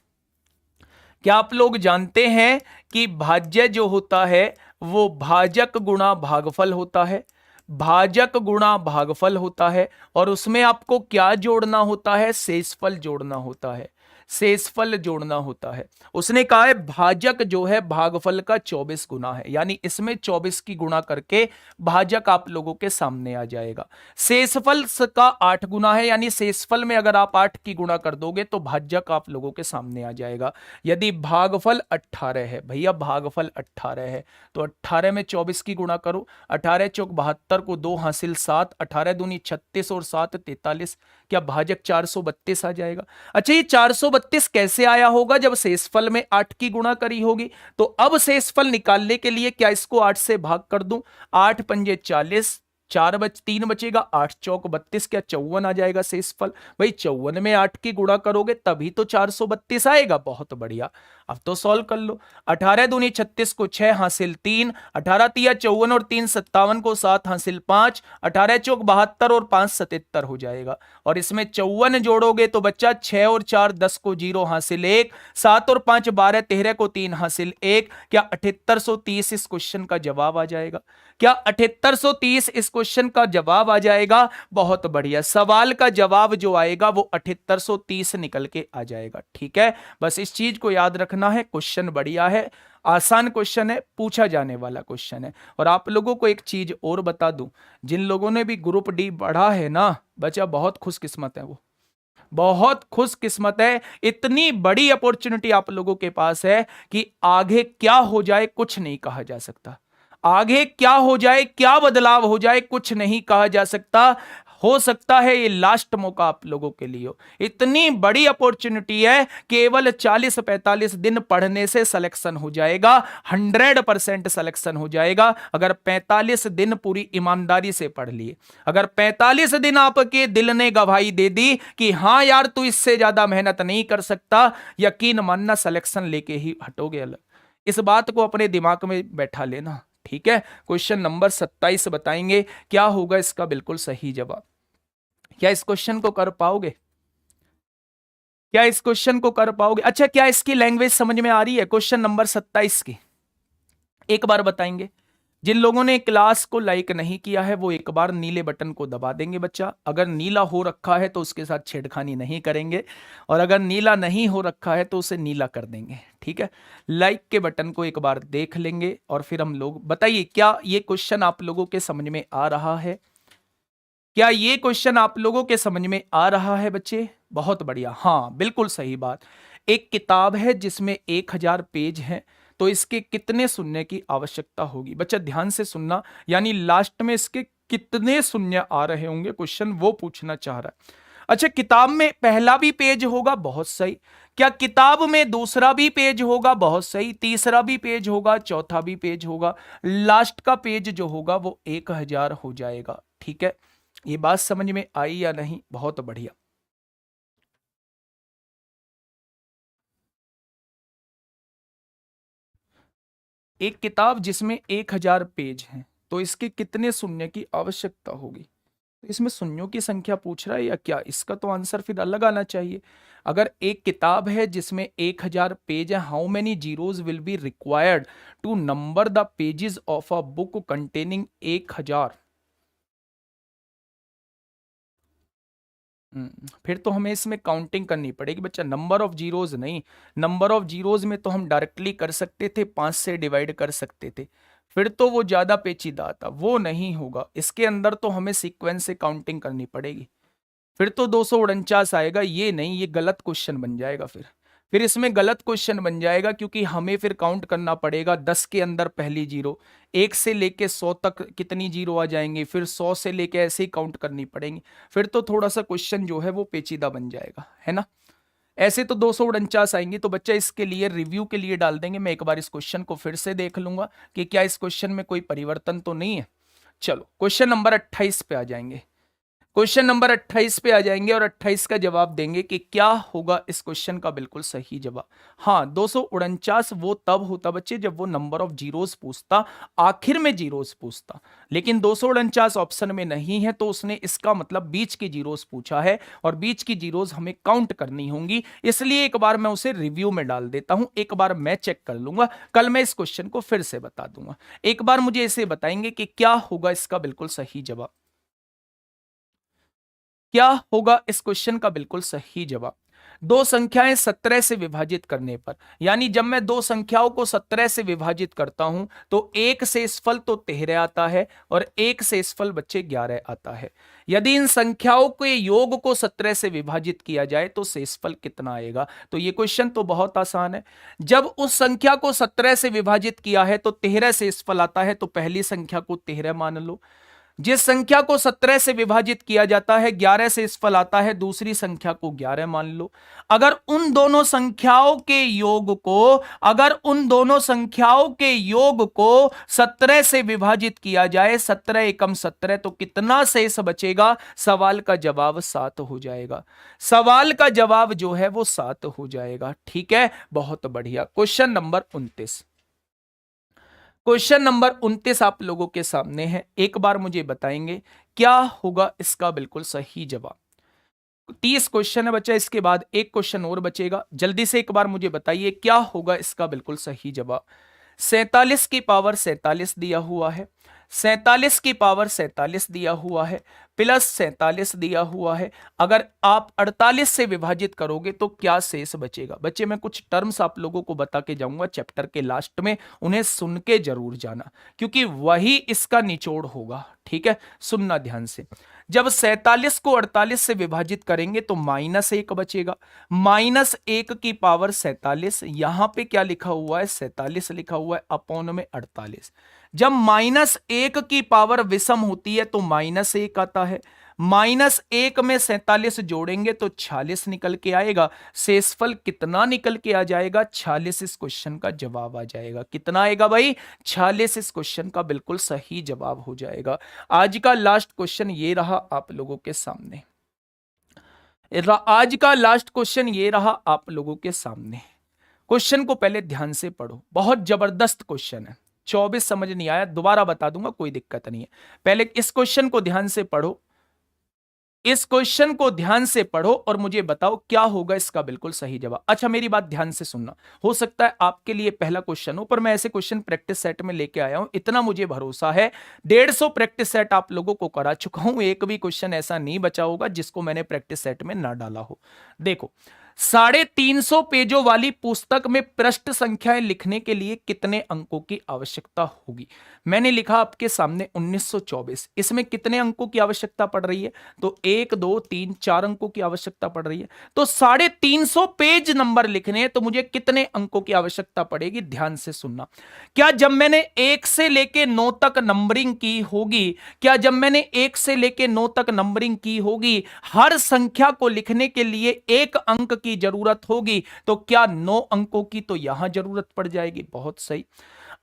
क्या आप लोग जानते हैं कि भाज्य जो होता है वो भाजक गुणा भागफल होता है? भाजक गुणा भागफल होता है, और उसमें आपको क्या जोड़ना होता है? शेषफल जोड़ना होता है। शेषफल जोड़ना होता है। उसने कहा है भाजक जो है भागफल का 24 गुना है, यानी इसमें 24 की गुणा करके भाजक आप लोगों के सामने आ जाएगा। शेषफल का 8 गुना है, यानी शेषफल में अगर आप 8 की गुणा कर दोगे तो भाजक आप लोगों के सामने आ जाएगा। यदि भागफल 18 है, भैया भागफल 18 है, तो 18 में 24 की गुणा करो, 18 चौक 72 को 2 हासिल 7, 18 दूनी 36 और 7 43, क्या भाजक 432 आ जाएगा। अच्छा, ये 432 कैसे आया होगा? जब शेषफल में 8 की गुणा करी होगी। तो अब शेषफल निकालने के लिए क्या इसको 8 से भाग कर दूं? 8 पंजे 40, 3 बचेगा, 8 चौक 32, क्या 54 आ जाएगा शेषफल। भाई 54 में 8 की गुणा करोगे तभी तो 432 आएगा। बहुत बढ़िया, अब तो सॉल्व कर लो। 18 दूनी 36 को 6 हासिल 3, 18 तिया 54 और 3 57 को 7 हासिल 5, 18 चौक 72 और 5 77 हो जाएगा। और इसमें 54 जोड़ोगे तो बच्चा 6 और 4 10 को 0 हासिल 1, 7 और 5 12 13 को 3 हासिल 1, क्या 7830 इस क्वेश्चन का जवाब आ जाएगा? क्या 7830 इस क्वेश्चन का जवाब आ जाएगा? बहुत बढ़िया, सवाल का जवाब जो आएगा वो 7830 निकल के आ जाएगा। ठीक है, बस इस चीज को याद रखना है। क्वेश्चन बढ़िया है, आसान क्वेश्चन है, पूछा जाने वाला क्वेश्चन है। और आप लोगों को एक चीज और बता दूं, जिन लोगों ने भी ग्रुप डी पढ़ा है ना बच्चा, बहुत खुशकिस्मत है, वो बहुत खुशकिस्मत है। इतनी बड़ी अपॉर्चुनिटी आप लोगों के पास है कि आगे क्या हो जाए कुछ नहीं कहा जा सकता। आगे क्या हो जाए, क्या बदलाव हो जाए, कुछ नहीं कहा जा सकता। हो सकता है ये लास्ट मौका आप लोगों के लिए हो। इतनी बड़ी अपॉर्चुनिटी है, केवल 40-45 दिन पढ़ने से सिलेक्शन हो जाएगा, 100% सिलेक्शन हो जाएगा। अगर 45 दिन पूरी ईमानदारी से पढ़ लिए, अगर 45 दिन आपके दिल ने गवाही दे दी कि हां यार तू इससे ज्यादा मेहनत नहीं कर सकता, यकीन मानना सिलेक्शन लेके ही हटोगे अलग। इस बात को अपने दिमाग में बैठा लेना। ठीक है, क्वेश्चन नंबर 27 बताएंगे क्या होगा इसका बिल्कुल सही जवाब। क्या इस क्वेश्चन को कर पाओगे? क्या इस क्वेश्चन को कर पाओगे? अच्छा, क्या इसकी लैंग्वेज समझ में आ रही है क्वेश्चन नंबर 27 की? एक बार बताएंगे। जिन लोगों ने क्लास को लाइक नहीं किया है वो एक बार नीले बटन को दबा देंगे बच्चा। अगर नीला हो रखा है तो उसके साथ छेड़खानी नहीं करेंगे, और अगर नीला नहीं हो रखा है तो उसे नीला कर देंगे। ठीक है, लाइक के बटन को एक बार देख लेंगे और फिर हम लोग बताइए क्या ये क्वेश्चन आप लोगों के समझ में आ रहा है? क्या ये क्वेश्चन आप लोगों के समझ में आ रहा है बच्चे? बहुत बढ़िया, हाँ बिल्कुल सही बात। एक किताब है जिसमें 1000 पेज हैं, तो इसके कितने शून्य की आवश्यकता होगी? बच्चा ध्यान से सुनना, यानी लास्ट में इसके कितने शून्य आ रहे होंगे क्वेश्चन वो पूछना चाह रहा है। अच्छा, किताब में पहला भी पेज होगा, बहुत सही। क्या किताब में दूसरा भी पेज होगा? बहुत सही। तीसरा भी पेज होगा, चौथा भी पेज होगा, लास्ट का पेज जो होगा वो 1000 हो जाएगा। ठीक है, ये बात समझ में आई या नहीं? बहुत बढ़िया। एक किताब जिसमें 1000 पेज हैं, तो इसके कितने शून्य की आवश्यकता होगी? तो इसमें शून्यों की संख्या पूछ रहा है या क्या? इसका तो आंसर फिर अलग आना चाहिए। अगर एक किताब है जिसमें 1000 पेज है, how many zeros will be required to number the pages of a book containing 1000? फिर तो हमें इसमें काउंटिंग करनी पड़ेगी बच्चा, नंबर ऑफ जीरोज नहीं। नंबर ऑफ जीरोज में तो हम डायरेक्टली कर सकते थे, 5 से डिवाइड कर सकते थे, फिर तो वो ज्यादा पेचीदा था, वो नहीं होगा। इसके अंदर तो हमें सीक्वेंस से काउंटिंग करनी पड़ेगी, फिर तो 249 आएगा। ये नहीं, ये गलत क्वेश्चन बन जाएगा। फिर इसमें गलत क्वेश्चन बन जाएगा, क्योंकि हमें फिर काउंट करना पड़ेगा 10 के अंदर पहली जीरो, 1 से लेके 100 तक कितनी जीरो आ जाएंगी, फिर 100 से लेके ऐसे ही काउंट करनी पड़ेंगी। फिर तो थोड़ा सा क्वेश्चन जो है वो पेचीदा बन जाएगा, है ना। ऐसे तो 249 आएंगी। तो बच्चा इसके लिए रिव्यू के लिए डाल देंगे, मैं एक बार इस क्वेश्चन को फिर से देख लूंगा कि क्या इस क्वेश्चन में कोई परिवर्तन तो नहीं है। चलो क्वेश्चन नंबर 28 पे आ जाएंगे। क्वेश्चन नंबर 28 पे आ जाएंगे और 28 का जवाब देंगे कि क्या होगा इस क्वेश्चन का बिल्कुल सही जवाब। हाँ, 249 वो तब होता बच्चे जब वो नंबर ऑफ जीरोस पूछता, आखिर में जीरोस पूछता, लेकिन 249 ऑप्शन में नहीं है, तो उसने इसका मतलब बीच की जीरोस पूछा है, और बीच की जीरोस हमें काउंट करनी होंगी। इसलिए एक बार मैं उसे रिव्यू में डाल देता हूं, एक बार मैं चेक कर लूंगा, कल मैं इस क्वेश्चन को फिर से बता दूंगा। एक बार मुझे इसे बताएंगे कि क्या होगा इसका बिल्कुल सही जवाब। क्या होगा इस क्वेश्चन का बिल्कुल सही जवाब? दो संख्याएं 17 से विभाजित करने पर, यानी जब मैं दो संख्याओं को 17 से विभाजित करता हूं तो एक शेषफल तो 13 आता है और एक शेषफल बच्चे 11 आता है। यदि इन संख्याओं के योग को 17 से विभाजित किया जाए तो शेषफल कितना आएगा? तो ये क्वेश्चन तो बहुत आसान है। जब उस संख्या को 17 से विभाजित किया है तो 13 शेषफल आता है, तो पहली संख्या को 13 मान लो। जिस संख्या को 17 से विभाजित किया जाता है 11 से शेषफल आता है, दूसरी संख्या को 11 मान लो। अगर उन दोनों संख्याओं के योग को 17 से विभाजित किया जाए, 17 एकम 17, तो कितना शेष बचेगा? सवाल का जवाब 7 हो जाएगा। सवाल का जवाब जो है वो 7 हो जाएगा। ठीक है, बहुत बढ़िया। Question number 29। क्वेश्चन नंबर 29 आप लोगों के सामने है। एक बार मुझे बताएंगे क्या होगा इसका बिल्कुल सही जवाब। 30 क्वेश्चन है बच्चा, इसके बाद एक क्वेश्चन और बचेगा। जल्दी से एक बार मुझे बताइए क्या होगा इसका बिल्कुल सही जवाब। 47 की पावर 47 दिया हुआ है, 47 की पावर 47 दिया हुआ है, प्लस 47 दिया हुआ है। अगर आप 48 से विभाजित करोगे तो क्या शेष बचेगा? बच्चे मैं कुछ टर्म्स आप लोगों को बता के जाऊंगा चैप्टर के लास्ट में, उन्हें सुन के जरूर जाना क्योंकि वही इसका निचोड़ होगा। ठीक है, सुनना ध्यान से। जब 47 को 48 से विभाजित करेंगे तो -1 बचेगा। -1 की पावर 47, यहां पे क्या लिखा हुआ है? 47 लिखा हुआ है, अपॉन में 48। जब -1 की पावर विषम होती है तो -1 आता है। -1 में 47 जोड़ेंगे तो 46 निकल के आएगा। शेषफल कितना निकल के आ जाएगा? 46 इस क्वेश्चन का जवाब आ जाएगा। कितना आएगा भाई? 46 इस क्वेश्चन का बिल्कुल सही जवाब हो जाएगा। आज का लास्ट क्वेश्चन ये रहा आप लोगों के सामने। आज का लास्ट क्वेश्चन ये रहा आप लोगों के सामने। क्वेश्चन को पहले ध्यान से पढ़ो, बहुत जबरदस्त क्वेश्चन है। 24 समझ नहीं आया दोबारा बता दूंगा, कोई दिक्कत नहीं है। पहले इस क्वेश्चन को ध्यान से पढ़ो, इस क्वेश्चन को ध्यान से पढ़ो और मुझे बताओ क्या होगा इसका बिल्कुल सही जवाब। अच्छा मेरी बात ध्यान से सुनना, हो सकता है आपके लिए पहला क्वेश्चन हो, पर मैं ऐसे क्वेश्चन प्रैक्टिस सेट में लेके आया हूं, इतना मुझे भरोसा है। 150 प्रैक्टिस सेट आप लोगों को करा चुका हूं, एक भी क्वेश्चन ऐसा नहीं बचा होगा जिसको मैंने प्रैक्टिस सेट में ना डाला हो। देखो 350 पेजों वाली पुस्तक में पृष्ठ संख्याएं लिखने के लिए कितने अंकों की आवश्यकता होगी? मैंने लिखा आपके सामने 1924। इसमें कितने अंकों की आवश्यकता पड़ रही है? तो 1 2 3 4 अंकों की आवश्यकता पड़ रही है। तो 350 पेज नंबर लिखने हैं तो मुझे कितने अंकों की आवश्यकता पड़ेगी? ध्यान से सुनना। क्या जब मैंने 1 से लेके 9 तक नंबरिंग की होगी, क्या जब मैंने 1 से लेके 9 तक नंबरिंग की होगी, हर संख्या को लिखने के लिए 1 अंक की जरूरत होगी, तो क्या 9 अंकों की तो यहां जरूरत पड़ जाएगी। बहुत सही।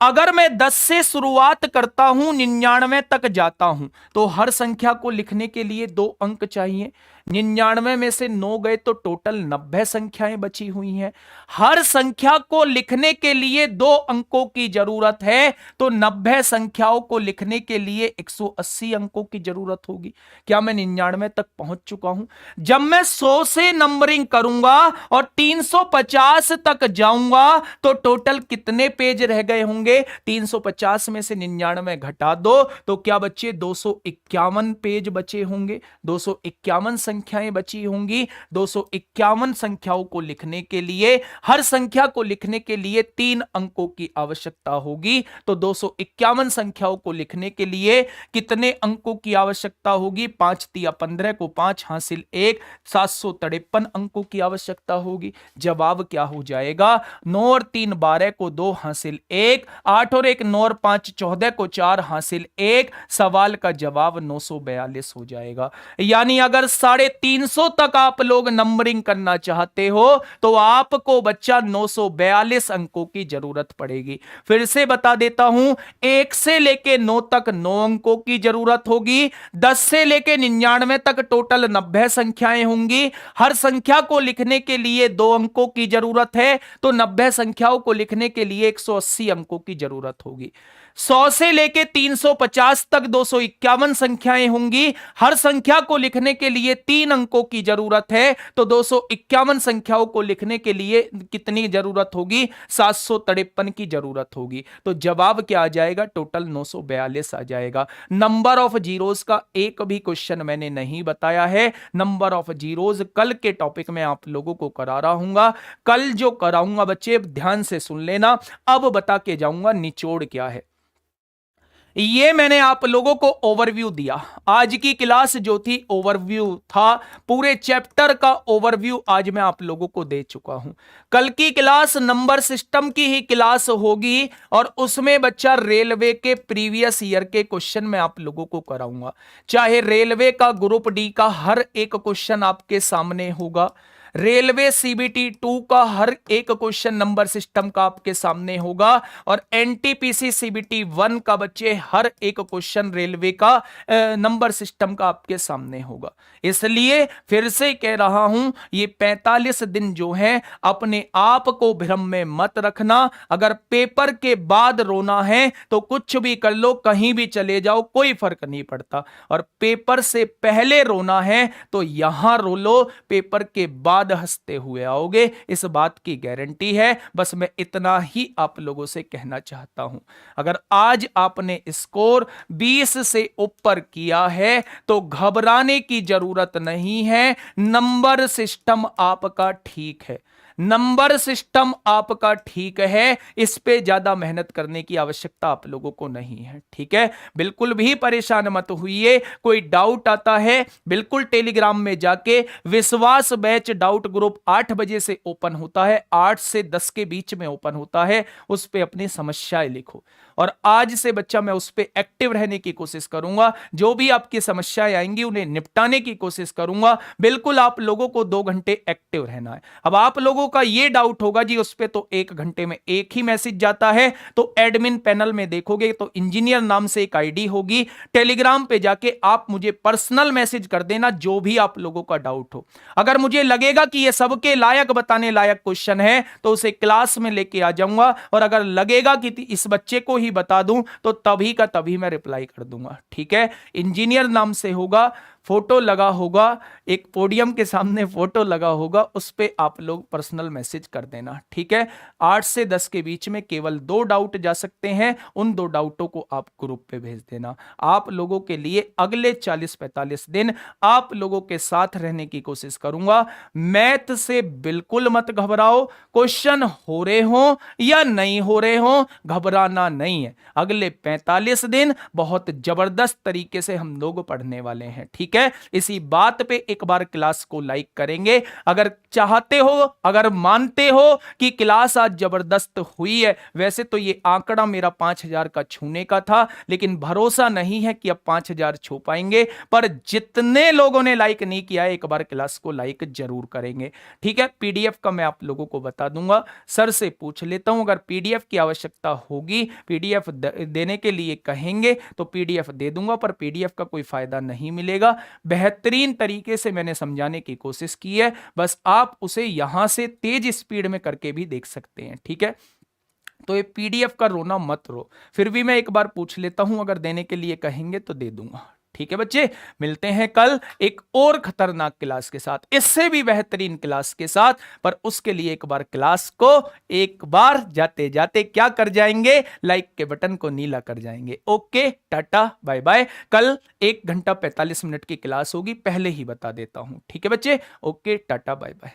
अगर मैं 10 से शुरुआत करता हूं 99 तक जाता हूं तो हर संख्या को लिखने के लिए 2 अंक चाहिए। 99 में से 9 गए तो टोटल 90 संख्याएं बची हुई हैं। हर संख्या को लिखने के लिए 2 अंकों की जरूरत है, तो 90 संख्याओं को लिखने के लिए 180 अंकों की जरूरत होगी। क्या मैं 99 तक पहुंच चुका हूं? जब मैं 100 से नंबरिंग करूंगा और 350 तक जाऊंगा तो टोटल कितने पेज रह गए होंगे? 350 में से 99 घटा दो तो क्या बच्चे? 251 पेज बचे होंगे। 251 संख्याएं बची होंगी। 251 संख्याओं को लिखने के लिए, हर संख्या को लिखने के लिए 3 अंकों की आवश्यकता होगी। तो 251 संख्याओं को लिखने के लिए कितने अंकों की आवश्यकता होगी? 5 तिया 15 को 5 हासिल 1, 753 अंकों की आवश्यकता होगी। जवाब क्या हो जाएगा? 9 और 3 12 को 2 हासिल 1, 8 और 1 9 और 5 14 को 4 हासिल 1। सवाल का जवाब 942 हो जाएगा। यानी अगर 350 तक आप लोग नंबरिंग करना चाहते हो तो आपको बच्चा 942 अंकों की जरूरत पड़ेगी। फिर से बता देता हूं, 1 से लेके 9 तक 9 अंकों की जरूरत होगी। 10 से लेके 99 तक टोटल 90 संख्याएं होंगी। हर संख्या को लिखने के लिए 2 अंकों की जरूरत है, तो 90 संख्याओं को लिखने के लिए 180 अंकों की की जरूरत होगी। 100 से लेके 350 तक 251 संख्याएं होंगी। हर संख्या को लिखने के लिए 3 अंकों की जरूरत है, तो 251 संख्याओं को लिखने के लिए कितनी जरूरत होगी? 753 की जरूरत होगी। तो जवाब क्या आ जाएगा? टोटल 942 आ जाएगा। नंबर ऑफ जीरोस का एक भी क्वेश्चन मैंने नहीं बताया है। नंबर ऑफ जीरोस कल के टॉपिक में आप लोगों को करा रहा हूंगा। कल जो कराऊंगा बच्चे ध्यान से सुन लेना। अब बता के जाऊंगा निचोड़ क्या है। ये मैंने आप लोगों को ओवरव्यू दिया। आज की क्लास जो थी ओवरव्यू था, पूरे चैप्टर का ओवरव्यू आज मैं आप लोगों को दे चुका हूं। कल की क्लास नंबर सिस्टम की ही क्लास होगी और उसमें बच्चा रेलवे के प्रीवियस ईयर के क्वेश्चन मैं आप लोगों को कराऊंगा। चाहे रेलवे का ग्रुप डी का हर एक क्वेश्चन आपके सामने होगा, रेलवे सीबीटी 2 का हर एक क्वेश्चन नंबर सिस्टम का आपके सामने होगा, और एनटीपीसी सीबीटी 1 का बच्चे हर एक क्वेश्चन रेलवे का नंबर सिस्टम का आपके सामने होगा। इसलिए फिर से कह रहा हूं, ये 45 दिन जो है अपने आप को भ्रम में मत रखना। अगर पेपर के बाद रोना है तो कुछ भी कर लो, कहीं भी चले जाओ, कोई फर्क नहीं पड़ता। और पेपर से पहले रोना है तो यहां रो लो, पेपर के बाद हंसते हुए आओगे, इस बात की गारंटी है। बस मैं इतना ही आप लोगों से कहना चाहता हूं। अगर आज आपने स्कोर 20 से ऊपर किया है तो घबराने की जरूरत नहीं है। नंबर सिस्टम आपका ठीक है, नंबर सिस्टम आपका ठीक है, इस पे ज्यादा मेहनत करने की आवश्यकता आप लोगों को नहीं है। ठीक है, बिल्कुल भी परेशान मत होइए। कोई डाउट आता है बिल्कुल टेलीग्राम में जाके, विश्वास बैच डाउट ग्रुप 8 बजे से ओपन होता है, 8 से 10 के बीच में ओपन होता है, उस पे अपनी समस्याएं लिखो। और आज से बच्चा मैं उस पे एक्टिव रहने की कोशिश करूंगा। जो भी आपकी समस्याएं आएंगी उन्हें निपटाने की कोशिश करूंगा। बिल्कुल आप लोगों को 2 घंटे एक्टिव रहना है। अब आप लोगों का ये डाउट होगा जी उस पे तो 1 घंटे में एक ही मैसेज जाता है, तो एडमिन पैनल में देखोगे तो इंजीनियर नाम से एक आईडी होगी, टेलीग्राम पे जाके आप मुझे पर्सनल मैसेज कर देना जो भी आप लोगों का डाउट हो। अगर मुझे लगेगा कि ये सबके लायक बताने लायक क्वेश्चन है तो उसे क्लास में लेके आ जाऊंगा, और अगर लगेगा कि इस बच्चे को ही बता दूं तो तभी का तभी मैं रिप्लाई कर दूंगा। ठीक है, इंजीनियर नाम से होगा, फोटो लगा होगा, एक पोडियम के सामने फोटो लगा होगा, उस पे आप लोग पर्सनल मैसेज कर देना। ठीक है, 8 से 10 के बीच में केवल 2 डाउट जा सकते हैं, उन 2 डाउटों को आप ग्रुप पे भेज देना। आप लोगों के लिए अगले 40-45 दिन आप लोगों के साथ रहने की कोशिश करूंगा। मैथ से बिल्कुल मत घबराओ, क्वेश्चन हो रहे हो या नहीं हो रहे हो, घबराना नहीं है। अगले 45 दिन बहुत जबरदस्त तरीके से हम लोग पढ़ने वाले हैं। ठीक है, इसी बात पे एक बार क्लास को लाइक करेंगे अगर चाहते हो, अगर मानते हो कि क्लास आज जबरदस्त हुई है। वैसे तो ये आंकड़ा मेरा 5000 का छूने का था, लेकिन भरोसा नहीं है कि अब 5000 छू पाएंगे, पर जितने लोगों ने लाइक नहीं किया है एक बार क्लास को लाइक जरूर करेंगे। ठीक है, पीडीएफ का मैं आप लोगों को बता दूंगा, सर से पूछ लेता हूं, अगर पीडीएफ की आवश्यकता होगी, पीडीएफ देने के लिए कहेंगे तो पीडीएफ दे दूंगा, पर पीडीएफ का कोई फायदा नहीं मिलेगा। बेहतरीन तरीके से मैंने समझाने की कोशिश की है, बस आप उसे यहां से तेज स्पीड में करके भी देख सकते हैं। ठीक है, तो ये पीडीएफ का रोना मत रो, फिर भी मैं एक बार पूछ लेता हूं, अगर देने के लिए कहेंगे तो दे दूंगा। ठीक है बच्चे, मिलते हैं कल एक और खतरनाक क्लास के साथ, इससे भी बेहतरीन क्लास के साथ, पर उसके लिए एक बार क्लास को एक बार जाते जाते क्या कर जाएंगे, लाइक के बटन को नीला कर जाएंगे। Okay, tata bye bye. कल 1 घंटा 45 मिनट की क्लास होगी, पहले ही बता देता हूं। ठीक है बच्चे, ओके टाटा बाय बाय।